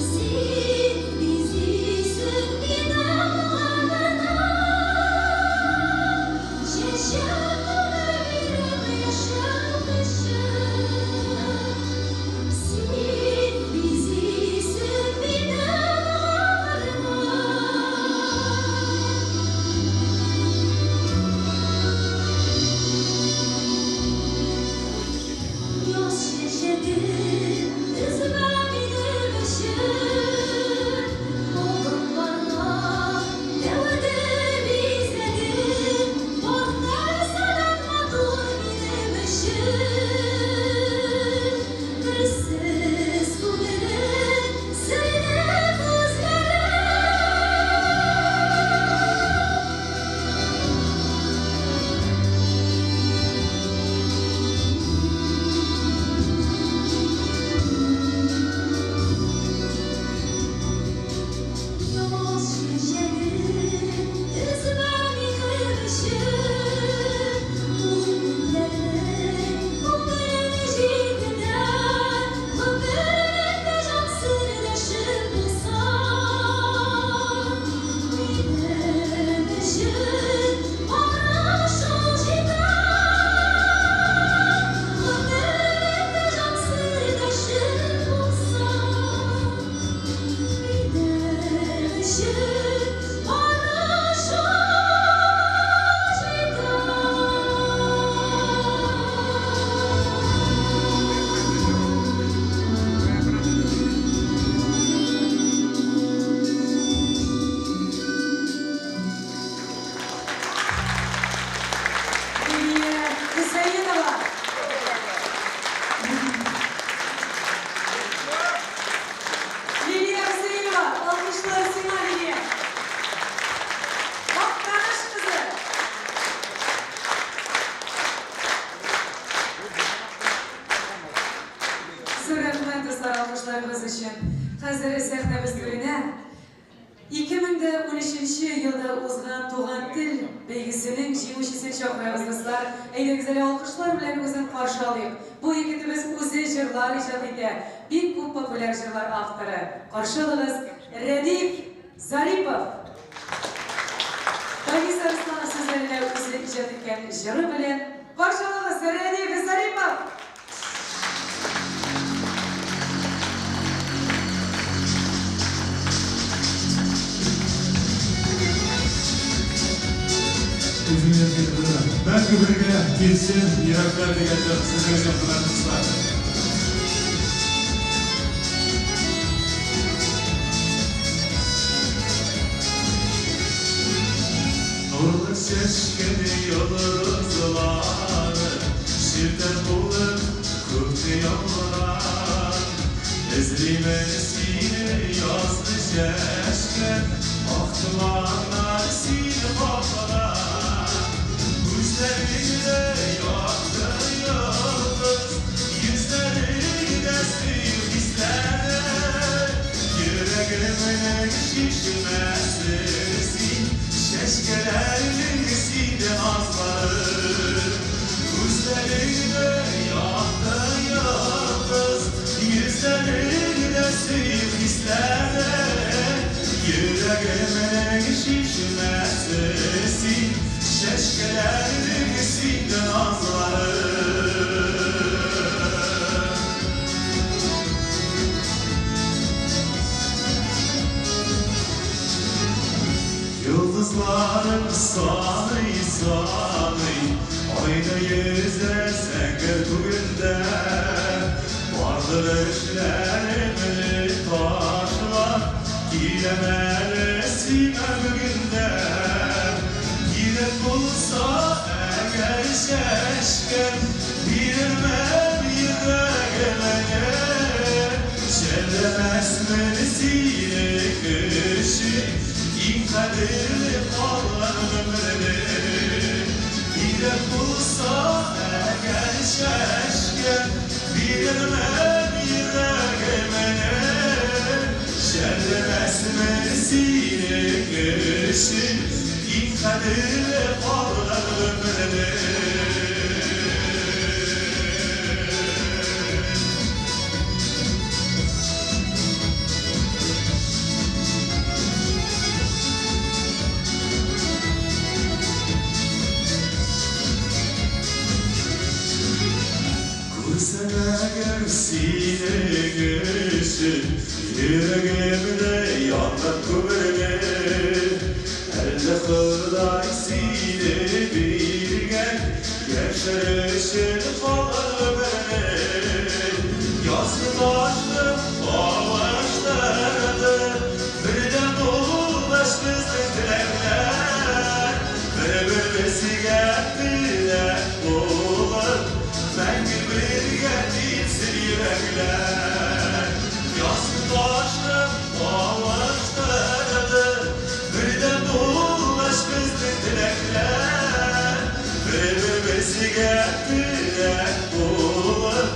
See alkışlarımız için hazır sahnemiz önüne 2013 yılda uzgan Tuğan Til belgesinin jinguvchisi chaqiramiz dostlar. En güzel alkışlar bilan o'zini qarshi olaylik. Bu yigitimiz o'zi jırlar ijod etgan, bek ko'p populyar jırlar avtori. Qarshi olamiz Radif Zaripov. Bagisa Ruslanov so'zlarida o'zi ijod etgan jiri bilan qarshi olamiz Radif Zaripov. Ben Gübrüge girsin, Iraklar degenden sizlere şapkalarınızlar. Nurlu çeşkeli yıldızlar, şirden bulup kırktı yollar. Ezrimesini yazdı şeşken, aktılanlar seni kafalar. Yüzlerinde yaktı yıldız, yüzlerinde suyu hisler. Yüreğimin şişmesisin, şeşkelerlisinde azlar. Yüzlerinde yaktı yıldız, yüzlerinde suyu hisler. Yüreğimin şişmesisin, şeşkelerlisinde azlar. Yıldızların sanı ayna yüze senger bugünde. Vardır eşlerimli taşlar, giremezsine bugünde. Girip bulsa eğer şeşken, bilmem yüreğime. Şerremez melisine kışı, İnkadirli kallar ömrüne. Girip bulsa eğer şeşken, bilmem yüreğime. Şerremez melisine kışı, İnkadirli kallar ömrüne. Kurseneger sine göğsü, yüreğimde yanlar kıvrını. Elde kırday sine bir gel, yaşarışın kalır beni. Yazlı başlı bağışlardı, birden ulaş bizden dilekler. Birbirimizi geldiler olur, ben yürekler Yazı başım bağıştırdı Birden dolaş bizden dilekler Birbirimiziga tilak bo'lib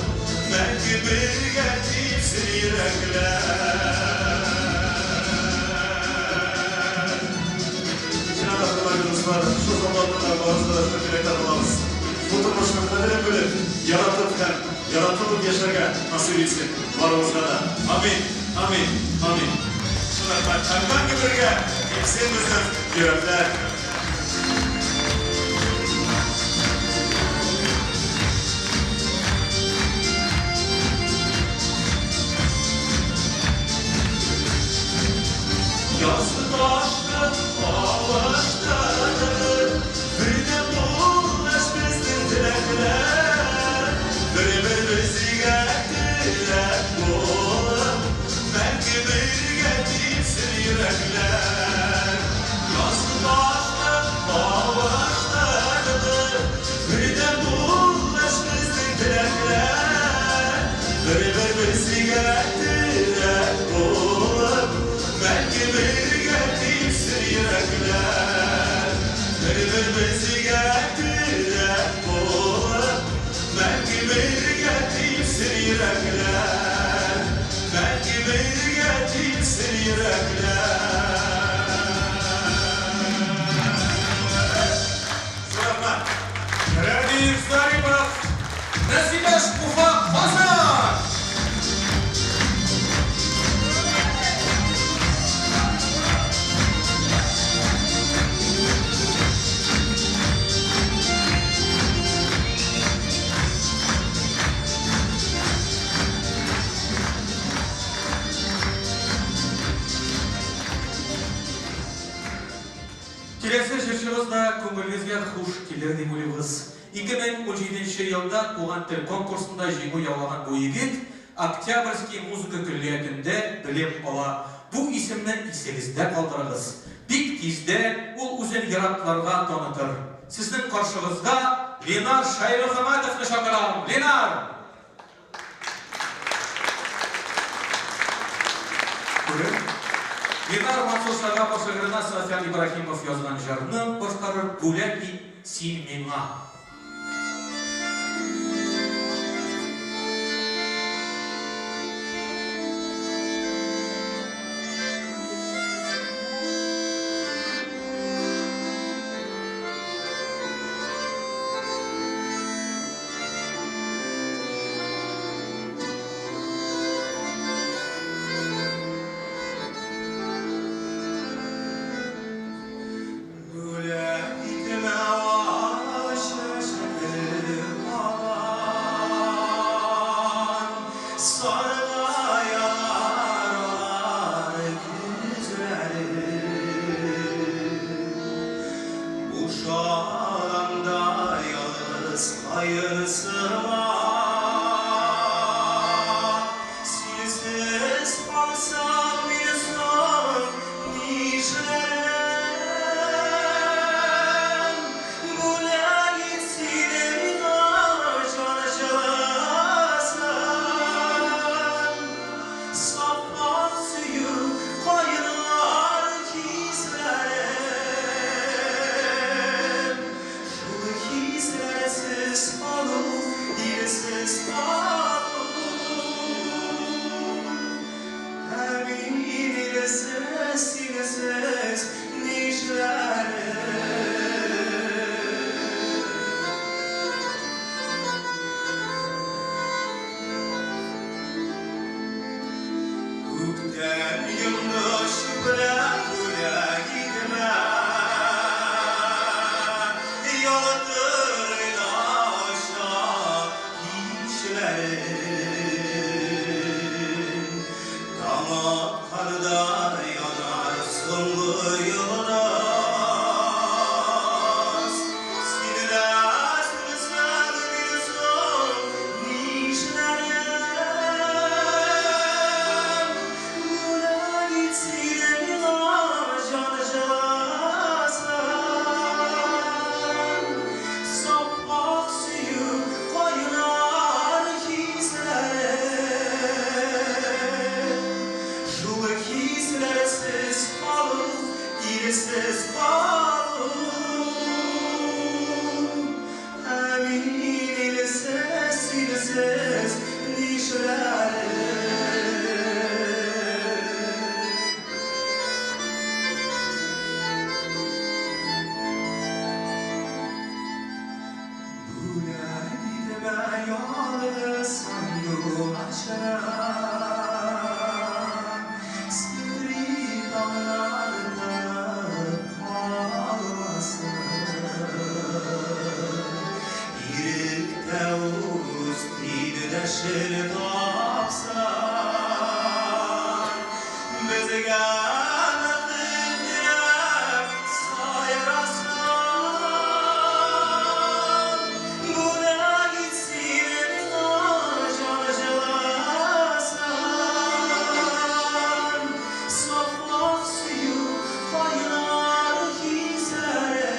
Mangu birga tepsin yuraklar Şu zamanlarda bazılarına bile tanımamız. Bu turmuşun kaderi böyle yaratılırken, yaratılıp yaşarken nasip etsin. Varımızda da. Amin, amin, amin. Şunlar kalpten gübürge, hepsi bizim yürekler. Yazı başım bağıştırdı Birden dolaş bizden dilekler Birbirimiziga tilak bo'lib Mangu birga tepsin yuraklar Yazı başım bağıştırdı Birden dolaş bizden dilekler Birbirimiziga tilak bo'lib Mangu birga tepsin yuraklar Birbirimiziga tilak bo'lib Mangu birga tepsin yuraklar Mangu birga tepsin yuraklar Rahmat Rabiyev Zaripov Nasiba Ufa Hasan Келесі жыршығызда көңіліңізге хуш келер деп ойлаймыз. 2017 жылда туған тіл конкурсында жеңу яулаған бұл егет Октябрьский музыка күллиятында білім ала. Бұл исімні есіңізде қалдырыңыз. Бит кезде ол өзін яратларға танытыр. Сіздің қаршығызға Ленар Шайрухаматовны шақырам. Ленар! Ленар Мансур Шагапов шағырына Сафян Ибрахимов yazған жарны башқарыр Гуляки сен меңа. yeşil tapsan bizge nakitler sayrasan buna gitsin acalasan safak suyu kaynar hislerin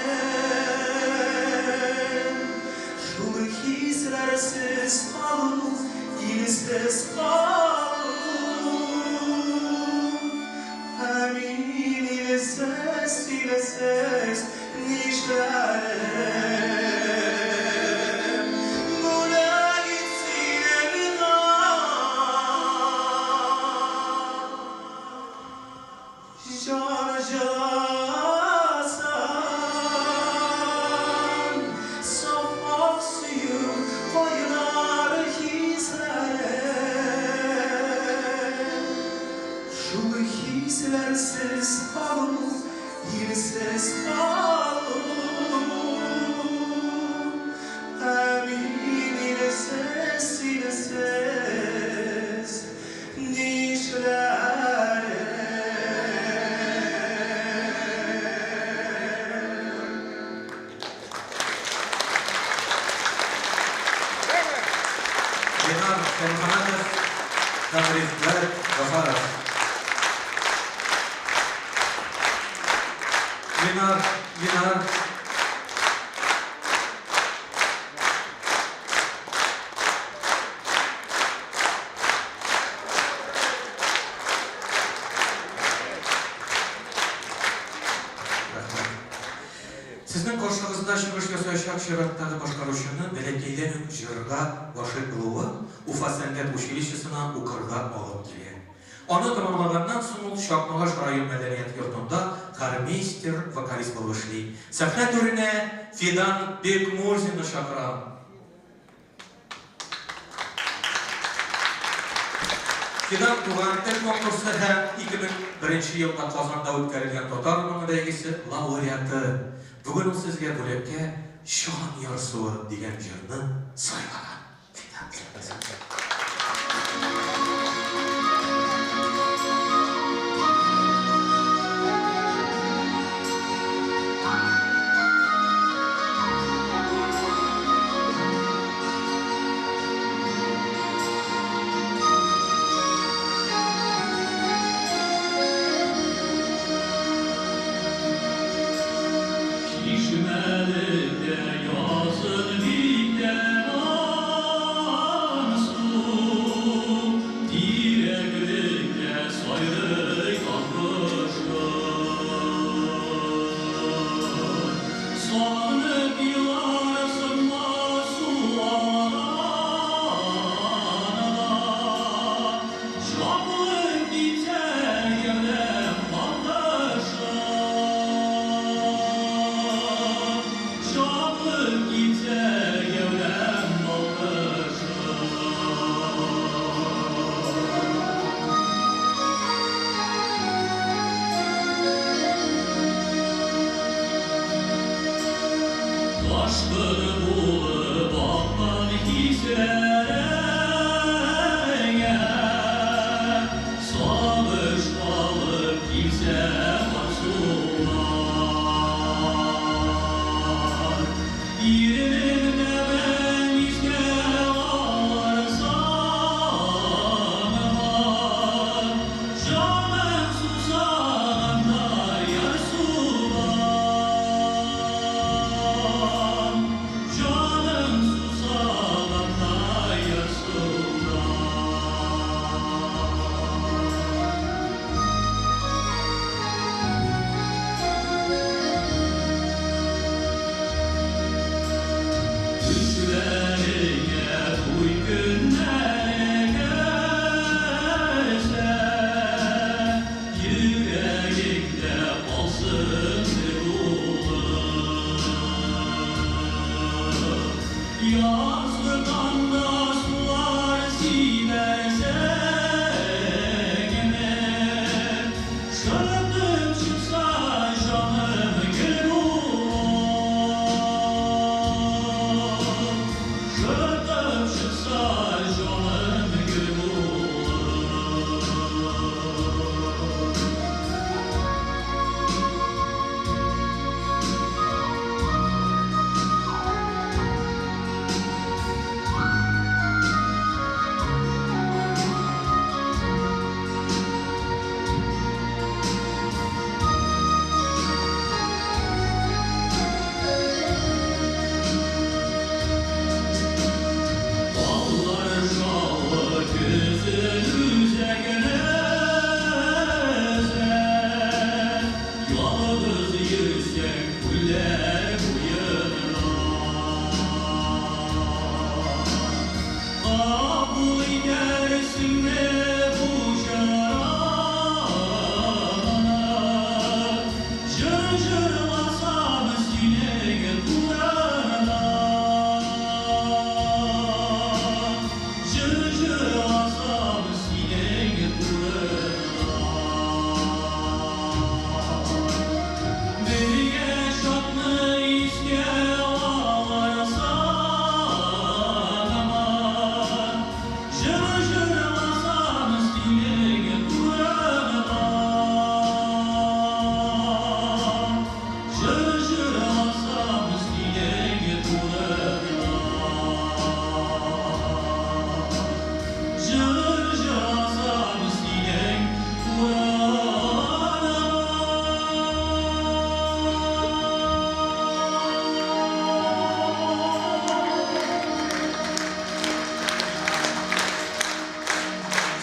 şul hislersiz kalın ilsiz kalın emin ilsiz ilsiz nişlerim buna gitsin elina Canacalasan safak suyu kaynar hislerin şu hislersiz kalın ilsiz kalın emin ilsiz ilsiz dişlerim Ленар Шаймханатов, Тавризбек Гафаров. Ленар. Сіздің қоршығызда шығыш жасайшақ шираттағы башқарушыны бәләкейден жырға башы қылуы Уфа сәнгәт училищесына укырға алып келе. Оны тамамлаганнан соң ул Шакмагаш район мәдәният йортында хормейстер, вокалист булып эшли. Сәхнә түренә Фидан Бекмурзинны чакырам. Фидан туган тел конкурсы һәм 2001 елда Казанда үткәрелгән татар моңы бәйгесе лауреаты. Бүген ул сезгә бүлеккә Шан ярсуы дигән җырны сайлаган. Şişmeli de yazın dikten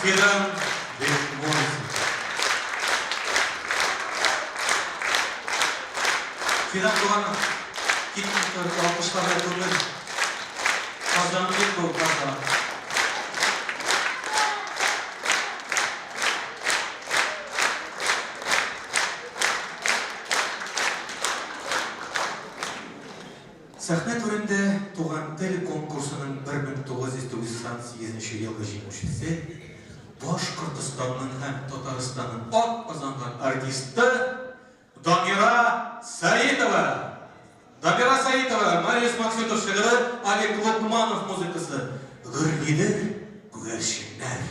Fidan Bekmorisi. Fidan Doğan'ın gitmişler, alkışlarla durmuyor. Kazanı bir doğu kazanı. Sahne töründe Tuğan Tel konkursunun 1998 yılғы жеңушісі Башқұртстанның һәм Татарстанның ат қазанған артисті Дамира Саитова. Дамира Саитова, Марис Максютов шығыры, Олег Лукманов музыкасы. Гүргедір күгәршінлер.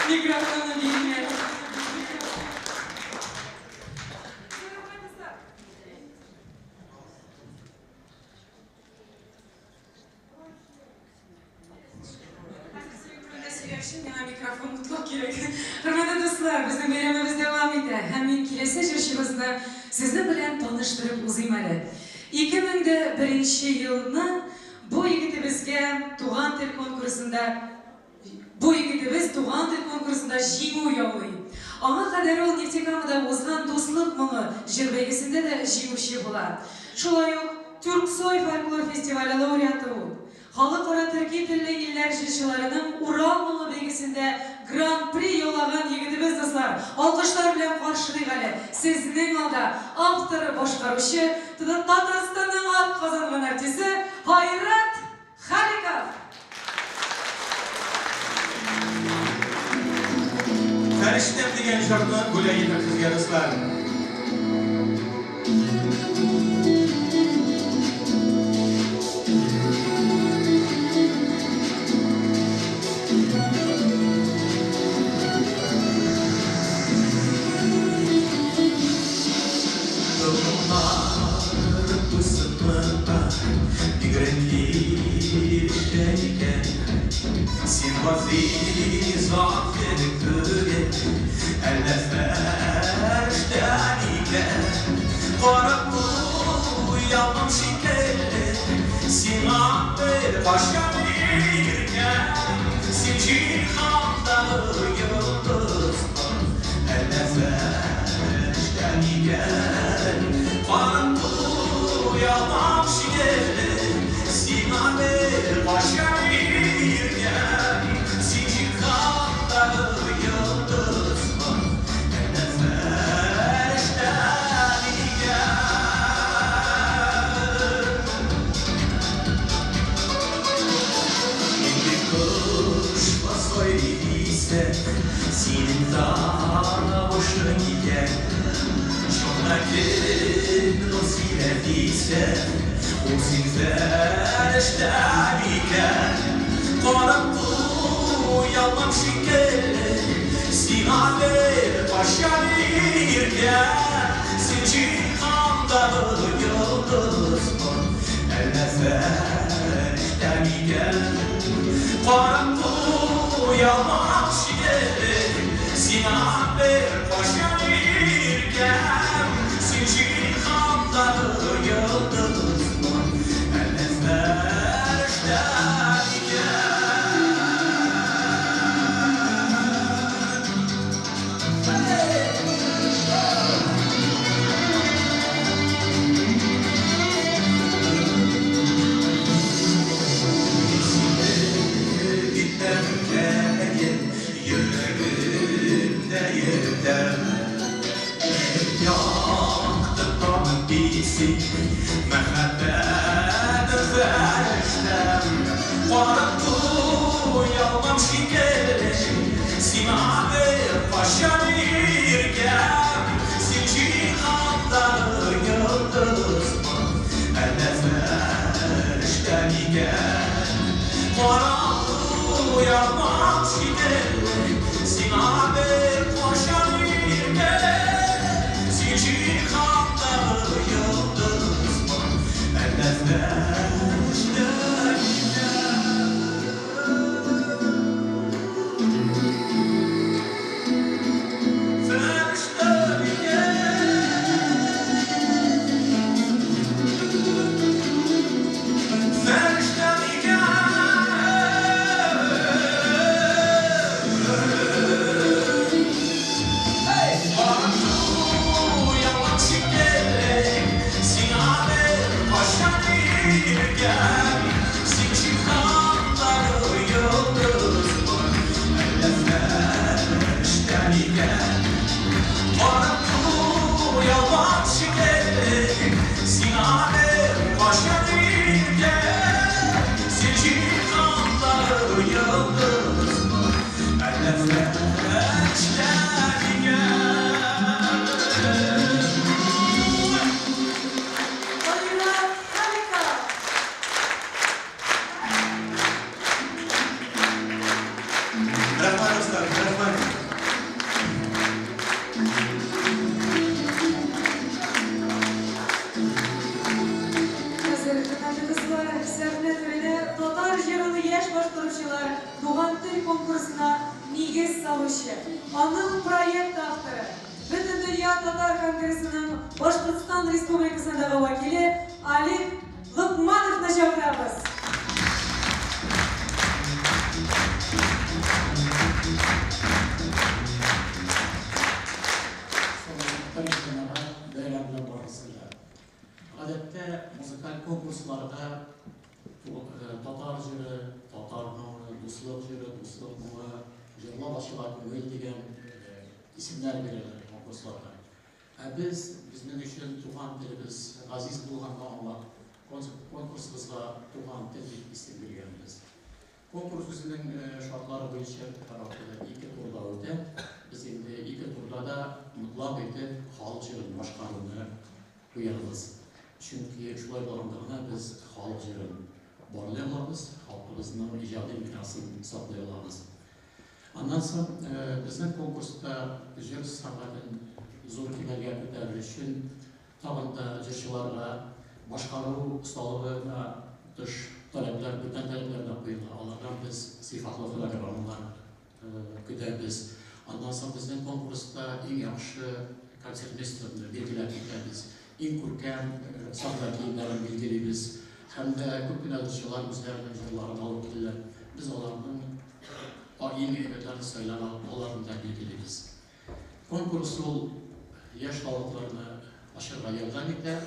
Mikrofonu dinle. Bizim bölümümüz devam eder. Hemen kilise çarşımızda sizi bilen tanıştırıp uzayım hele. 2001 yılına bu yigitibizge Tuğan Dil konkursunda жеңу яулый. Аңа кадәр ул нефтекамада узган дуслык моңы җыр бәйгесендә дә җиңүче була. Шулай ук Түрксой фольклор фестивале лауреаты ул. Халыкара төрки телле илләр җырчыларының Урал моңы бәйгесендә гран-при яулаган егетебез дуслар. Алкышлар белән каршылыйк әле. Сезнең алда авторы, башкаручы, Татарстанның атказанган артисты Хайрат Халиков. Feriştem degan şartni bo'laydi sizga do'stlar. Sen vaziz affedip göğe elle ferişten iken Karıp uyanım şikelle Sen affet başka birken Sen cihandalı yıldızlar Elle ferişten iken Karıp uyanım şikelle Sen affet başka birken Senin dağına hoşun gider Şondakin o silertiyse O sinferişten iken Karıp uyanmam şikelle Sinane başka birken Sen cihandalı yıldızlar Elle ferişten iken Karıp uyanmam şikelle Sinane başka birken Sen cihandalı yıldızlar Elle ferişten iken Mehabbet feriştem Karıp uyanmam şikelle Sinane başa birken Sen cihandalı yıldızlar Elle ferişten iken Karıp uyanmam şikelle Sinane başa birken Sen cihandalı yıldızlar Elle ferişten бөлгесінің Башқұртстан Республикасындағы вакилі Алик Лұқмановны шақырамыз. Adette müzikal konkurslarda Tatar jiri, Tatar muğu, Dusluk jiri, Dusluk muğu, Jırla başılar köngül degen isimler verirler konkurslarda. Bizden üçün tuğan dilimiz, aziz bulğanda anlap, konkursumuzda tuğan dillik isim vergenimiz. Konkurs üzerinin şartları boyunca tarafında iki turda öte. Biz şimdi iki turda da mutlak edip halk jirin başkanını duyarız. Çünkü şulay barındığına biz halk jirin barlayalımız, halkımızın icadi mirasını saklayalımız. Ondan sonra bizden konkursta jir sanatın zor kimerge ko'tarish uchun tag'inda jirchilarga boshqaruv ustallig'iga dış talablar, butun talablardan qo'yilgan. Ulardan biz sifatli xodimlar kutamiz. Ondan sonra bizden konkursda eng yaxshi konsertmesterni belgilab ketamiz. Eng ko'rkam sahna kiyimlarini belgilaymiz. Hamda ko'pgina jirchilar o'zlarining jirlarini olib keladilar. Biz ularning eng e'tiborli saylanib, ularni belgilaymiz. Konkurs yaş halklarını aşırıya yoldan eder.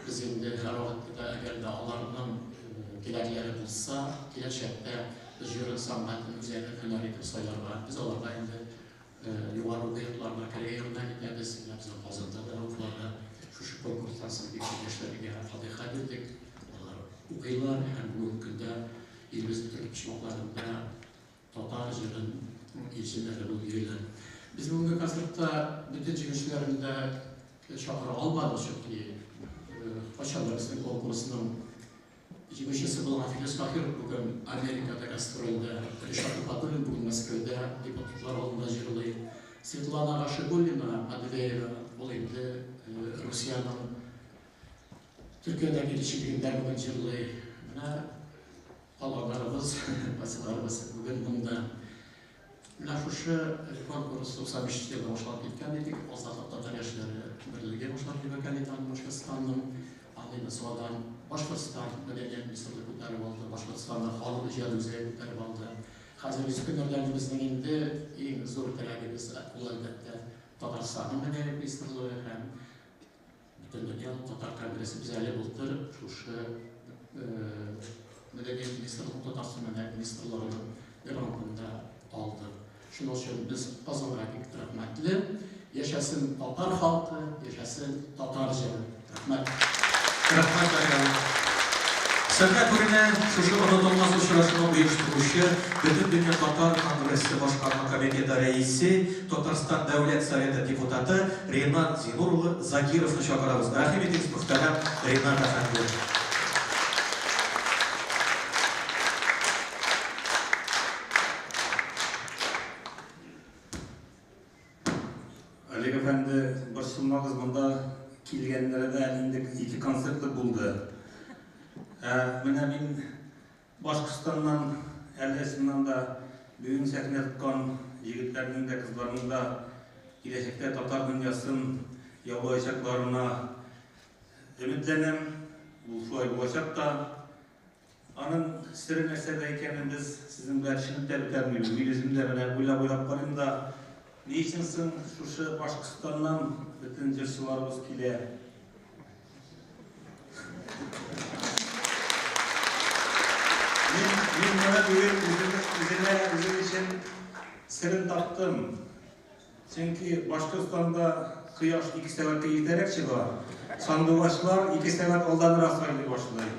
Biz şimdi her vakitte eğer de onların gelekleri bulsa, gelecekte jüri sanatın üzerine hüner edip sayılar var. Biz onlarla şimdi yuvarı kıyıklarına kariyerine gideriz. Bizim fazında da oklarda şu konkurstan sonra gençlerine fatiha edildik. Onlar okuylar hem bugün günde ilimizin Türk pişmaklarında Tatar jürinin ilçeleri bulguyorlar. Biz bugün kasırda bütün çıkışlarında çakırı almadık çünkü Paşalarımızın konkursunun çıkışısı bulan Filiz Kahir bugün Amerika'da gastrolde, Rişat Fatır'ın bugün Moskva'da deputatlar olunda jirli, Svetlana Raşigulina, Adveyeva, olaydı Rusya'nın Türkiye'deki ilişkiler bugün jirli. Allah'larımız, basılarımız bugün bunda. Şu konkurs 95 yılda başlayıp gitken dedik. Azadlık Tatar Yaşları Birliği'ne başlayıp gitken dedik. Başkırtistan'ın Anlayın Suadan, Başkırtistan Medeniyet Ministrliği kurtarıp aldı. Başkırtistan'da Halk İcad Müzeyi kurtarıp aldı. Hazır biz günlerlerimizden indi en zor talebimiz elbette Tataristan'ın Medeniyet Ministrliği hem bütün dünya Tatar Kongresi bizlerle buldur. Şu Medeniyet Ministrliği Tatarstan Medeniyet Ministrliği'nin grantında aldı. Şunun için biz azalarak rahmetli. Yaşasın Tatar halkı, yaşasın Tatarca. Rahmet. Rahmet bakalım. Sırada bugüne şu unutulmaz uçurasının uyuşturucu bütün Dünya Tatar Kongresi Başkanlığı Komiteti Reisi, Tatarstan Devlet Sovyeti Deputatı Renat Zinurlu Zakirov'nu çağırıyoruz. Rahim ediniz muhterem Renat Efendi. Alek Efendi başılmağız bunda kelgenlere de indik iki konsertli buldu. Mene ben Başkırtistan'dan, Elhesi'nden de büyün sahne tutkan yigitlerinin de kızlarının da gelecekte Tatar dünyasının yollayacaklarına ümitlenim. Bu şu ay olacak da anın sırrı nesledeyken biz sizin versiyonu de bitermiyoruz. Bilizimde böyle uylap varım da niçinsin şu Başkırtistan'dan bütün jirchilarımız kile? Ben bana bugün üzüm için sırrını taptım. Çünkü Başkırtistan'da kıyaş 2 saat'te yeterek çıkar. Sandıvaşlar 2 saat aldanırak sayılır başlayı.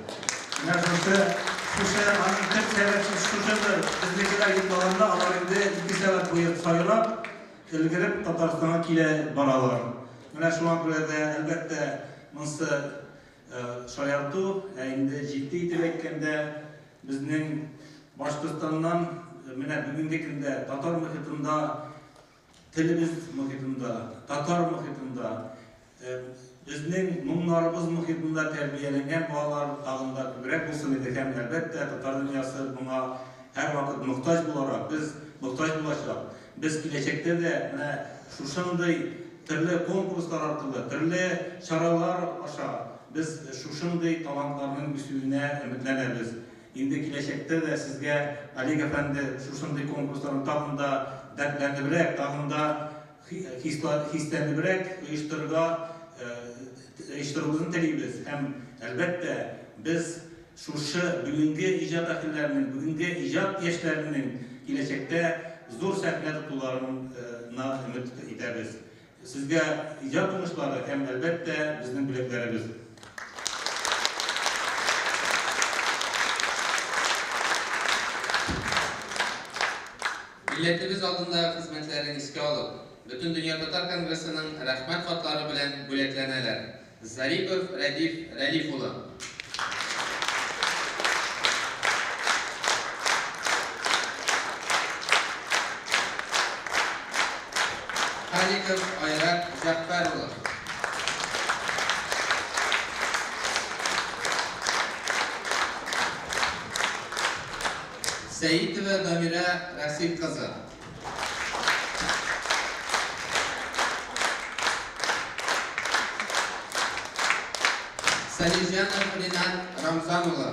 Yani şu anın 40 saat şuşadır. Bizdekiler yıllarında alarında 2 saat boyu sayılar. İlgirip Tatarstan'a kile baralar. Mana şu an burada elbette Mısır şayartı, endi ciddi direkkende bizning Başkırtistan'dan bugünkü günde Tatar muhitinde, tilimiz muhitinde, Tatar muhitinde, bizning mumlarımız muhitinde terbiyelengen bağlar tağında kübrek olsun ediken elbette Tatar dünyası buna her vakit muhtaç bularak biz muhtaç bulacak. Biz gelecekte de şuşanday türlü konkurslar arqılı, türlü şaralar aşa biz şuşunday talantlарның үсүүнө ümitleneriz. Indi kileşekte de sizge Ali Efendi şuşunday konkursların tağında dertlendirerek, tağında hislendirerek uyuşturulduğunu teleybiz. Hem elbette biz şuşu bugünkü icad ahillerinin, bugünkü icad gençlerinin gelecekte zor sahne tutularına ümit ederiz. Sizge icad olmuşları hem elbette bizim bileklerimiz. Milletimiz aldığında hizmetlerini iske alıp, bütün Dünya Tatar Kongresi'nin rahmet fatları bilen bülekleneler. Zaripov Radif Ralifulu. Halikov Ayrak Jaffarulu. Seyitova Damira Rasil kızı. Salirjanov Rinan Ramzanulu.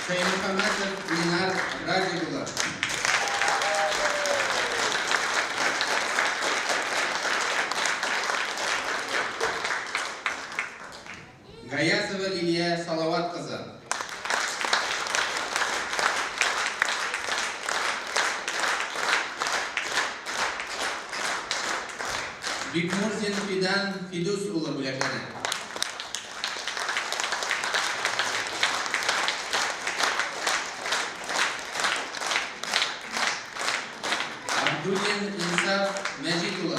Saymuhamedov Linar Rajibulu. Gayasova Liliya Salavat kızı. Bikmurzin Fidan Fidus ulu bilekleri. Abdulin İnsaf Mecid ulu.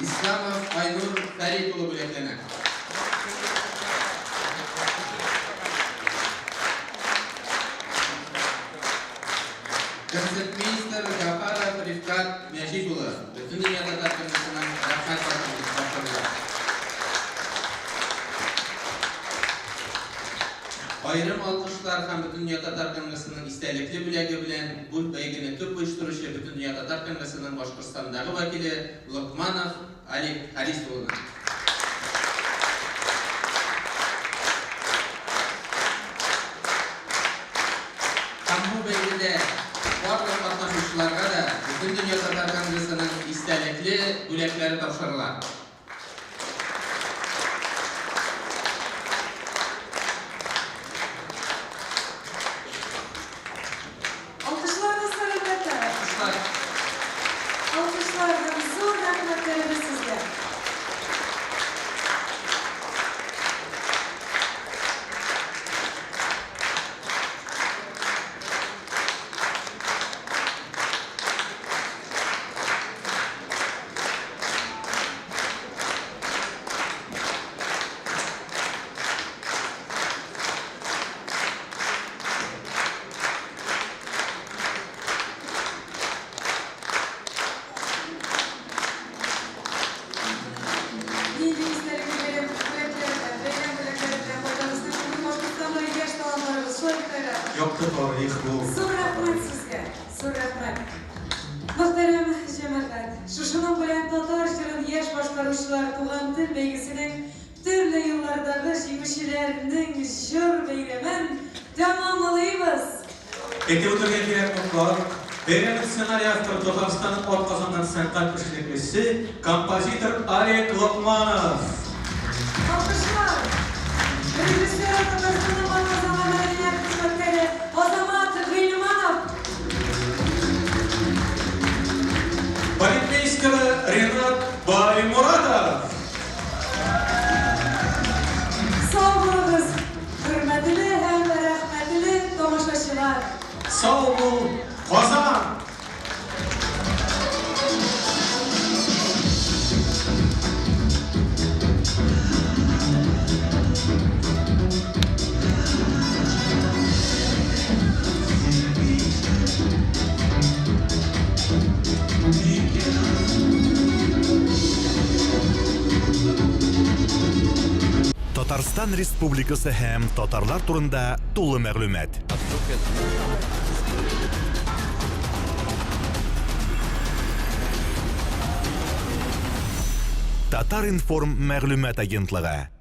İslamov Aynur Ferit ulu bilekleri. Konsertmeister Jafarov Rifkat Mecidulu. Bütün Dünya Tatar Kongresi'nin rahmet fatları. Ayrım alkışlar hem bütün Dünya Tatar Kongresi'nin istelikli bilegi bilen bu beygini tüp uyuşturucu bütün Dünya Tatar Kongresi'nin Başkırstan'daki vakili Lokmanov Ali Harisoğlu. Hem bu beygide varlık katlaşmışlarga da bütün Dünya Tatar Kongresi'nin istelikli bülekleri tavşarılar. Alkışlardan zor rahmetlerimiz sizler. Yoktu tarih bu. Zor rahmet sizge. Zor rahmet. Muhterem cemaat, şuşunun bilen Tatar jırın yaş başkaruşlar tuğan til beygisining türlü yıllardagi jigişilerining jır beylemen tamamlayız. Eti o'tirgan kerak mutlaq. Beren ssenariy avtori Tataristonning ot qozongan san'at ishtirokchisi kompozitor Alek Lokmanov. Alkışlar. Rejissör Tatarstan'ın bana zamanlarına hizmetleri Azamat Gülmanov. Балетмейстер Ренат Байmuratov. Sağ olunuz. Hürmetli hem rahmetli tomaşaçılar. Sağ olun, Qozon. Татарстан Республикасы һәм татарлар турында тулы мәгълүмат. Татар информ мәгълүмат агентлыгы.